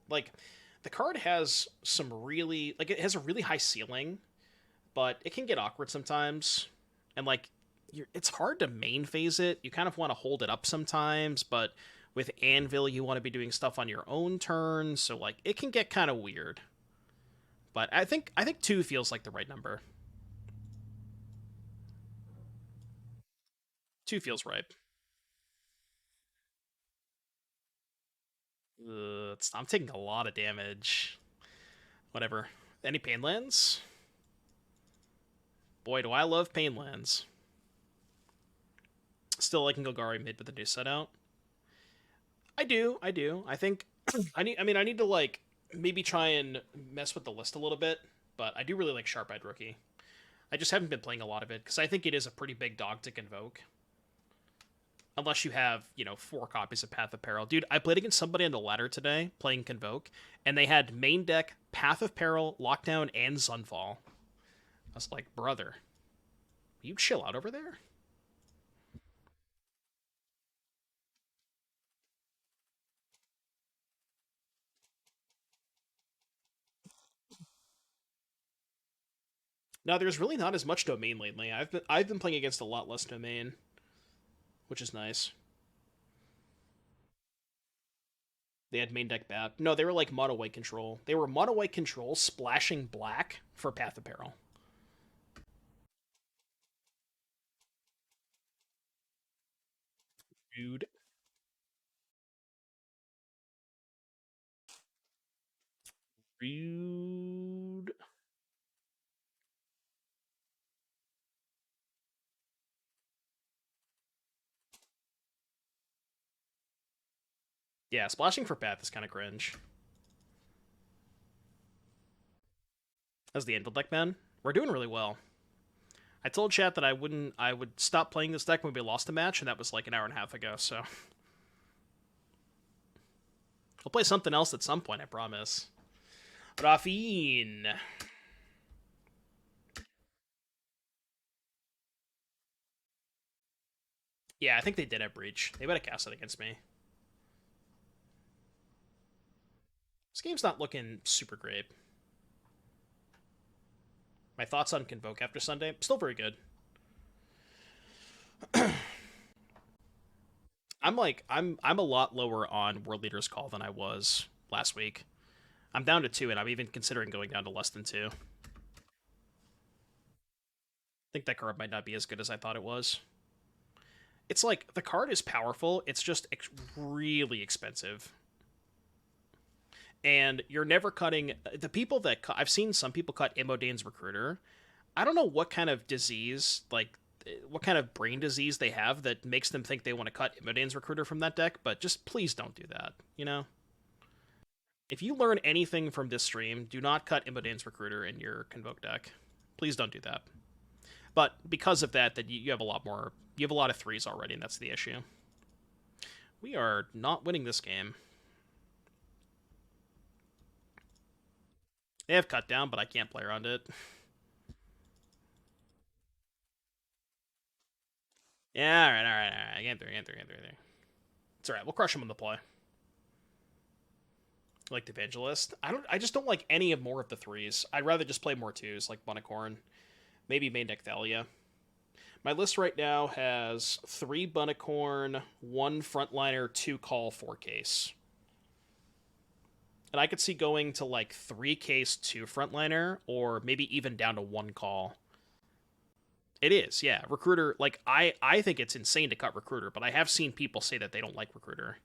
the card has some really like it has a really high ceiling, but it can get awkward sometimes, and like it's hard to main phase it. You kind of want to hold it up sometimes, but with Anvil, you want to be doing stuff on your own turn, so like it can get kind of weird. But I think 2 feels like the right number. 2 feels right. I'm taking a lot of damage. Whatever. Any pain lands? Boy, do I love pain lands. Still liking Golgari mid with the new set out. I do. I think I need to like maybe try and mess with the list a little bit, but I do really like Sharp Eyed Rookie. I just haven't been playing a lot of it because I think it is a pretty big dog to convoke. Unless you have, 4 copies of Path of Peril. Dude, I played against somebody on the ladder today playing Convoke, and they had main deck, Path of Peril, Lockdown, and Sunfall. I was like, brother, you chill out over there? Now, there's really not as much domain lately. I've been playing against a lot less domain, which is nice. They had main deck bat. No, they were like mono white control. They were mono white control splashing black for Path of Peril. Dude. Rude. Yeah, splashing for Path is kind of cringe. As the Anvil deck, man, we're doing really well. I told chat that I would stop playing this deck when we lost a match, and that was like an hour and a half ago, so. I'll play something else at some point, I promise. Rafine. Yeah, I think they did have Breach. They better cast it against me. This game's not looking super great. My thoughts on Convoke after Sunday? Still very good. I'm a lot lower on World Leaders Call than I was last week. I'm down to 2, and I'm even considering going down to less than 2. I think that card might not be as good as I thought it was. It's like the card is powerful, it's just really expensive. And you're never cutting the people that I've seen some people cut Imodane's Recruiter. I don't know what kind of disease, like what kind of brain disease they have that makes them think they want to cut Imodane's Recruiter from that deck, but just please don't do that, you know? If you learn anything from this stream, do not cut Imodane's Recruiter in your Convoke deck. Please don't do that. But because of that, you have a lot more. You have a lot of 3s already, and that's the issue. We are not winning this game. They have cut down, but I can't play around it. Yeah, all right. Game three. It's all right. We'll crush them on the play. Like the Evangelist. I just don't like any of more of the 3s. I'd rather just play more 2s, like Bunicorn. Maybe main deck Thalia. My list right now has 3 Bunicorn, 1 Frontliner, 2 Call, 4 Case. And I could see going to like 3 Case, 2 Frontliner, or maybe even down to 1 Call. It is, yeah. Recruiter, like, I think it's insane to cut Recruiter, but I have seen people say that they don't like Recruiter.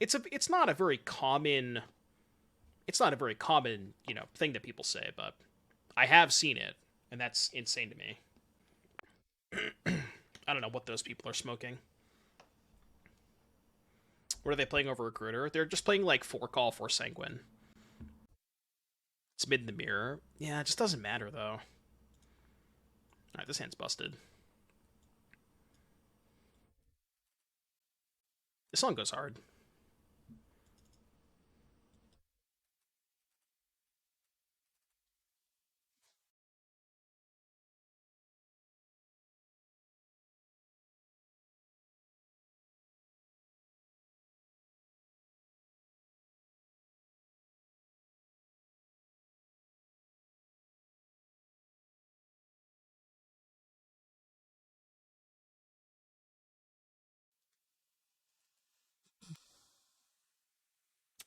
It's not a very common thing that people say, but I have seen it, and that's insane to me. I don't know what those people are smoking. What are they playing over Recruiter? They're just playing like 4 Call, 4 Sanguine. It's mid in the mirror. Yeah, it just doesn't matter though. Alright, this hand's busted. This song goes hard.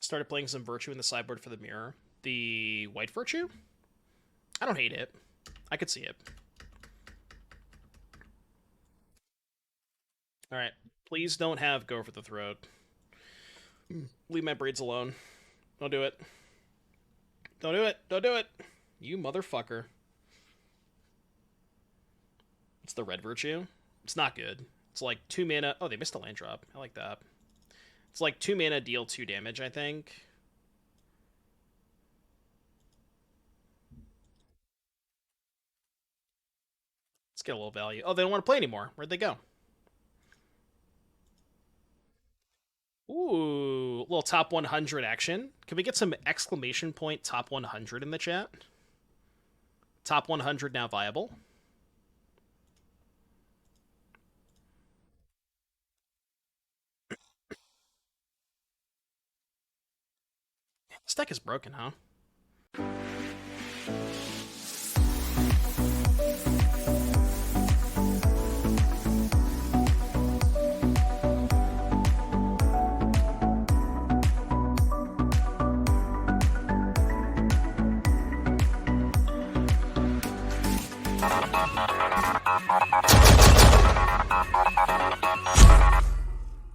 Started playing some Virtue in the sideboard for the mirror. The white Virtue? I don't hate it. I could see it. Alright. Please don't have Go for the Throat. Leave my braids alone. Don't do it. Don't do it. Don't do it. You motherfucker. It's the red Virtue. It's not good. It's like 2 mana. Oh, they missed a land drop. I like that. It's like 2 mana, deal 2 damage, I think. Let's get a little value. Oh, they don't want to play anymore. Where'd they go? Ooh, little top 100 action. Can we get some exclamation point top 100 in the chat? Top 100 now viable. This deck is broken, huh?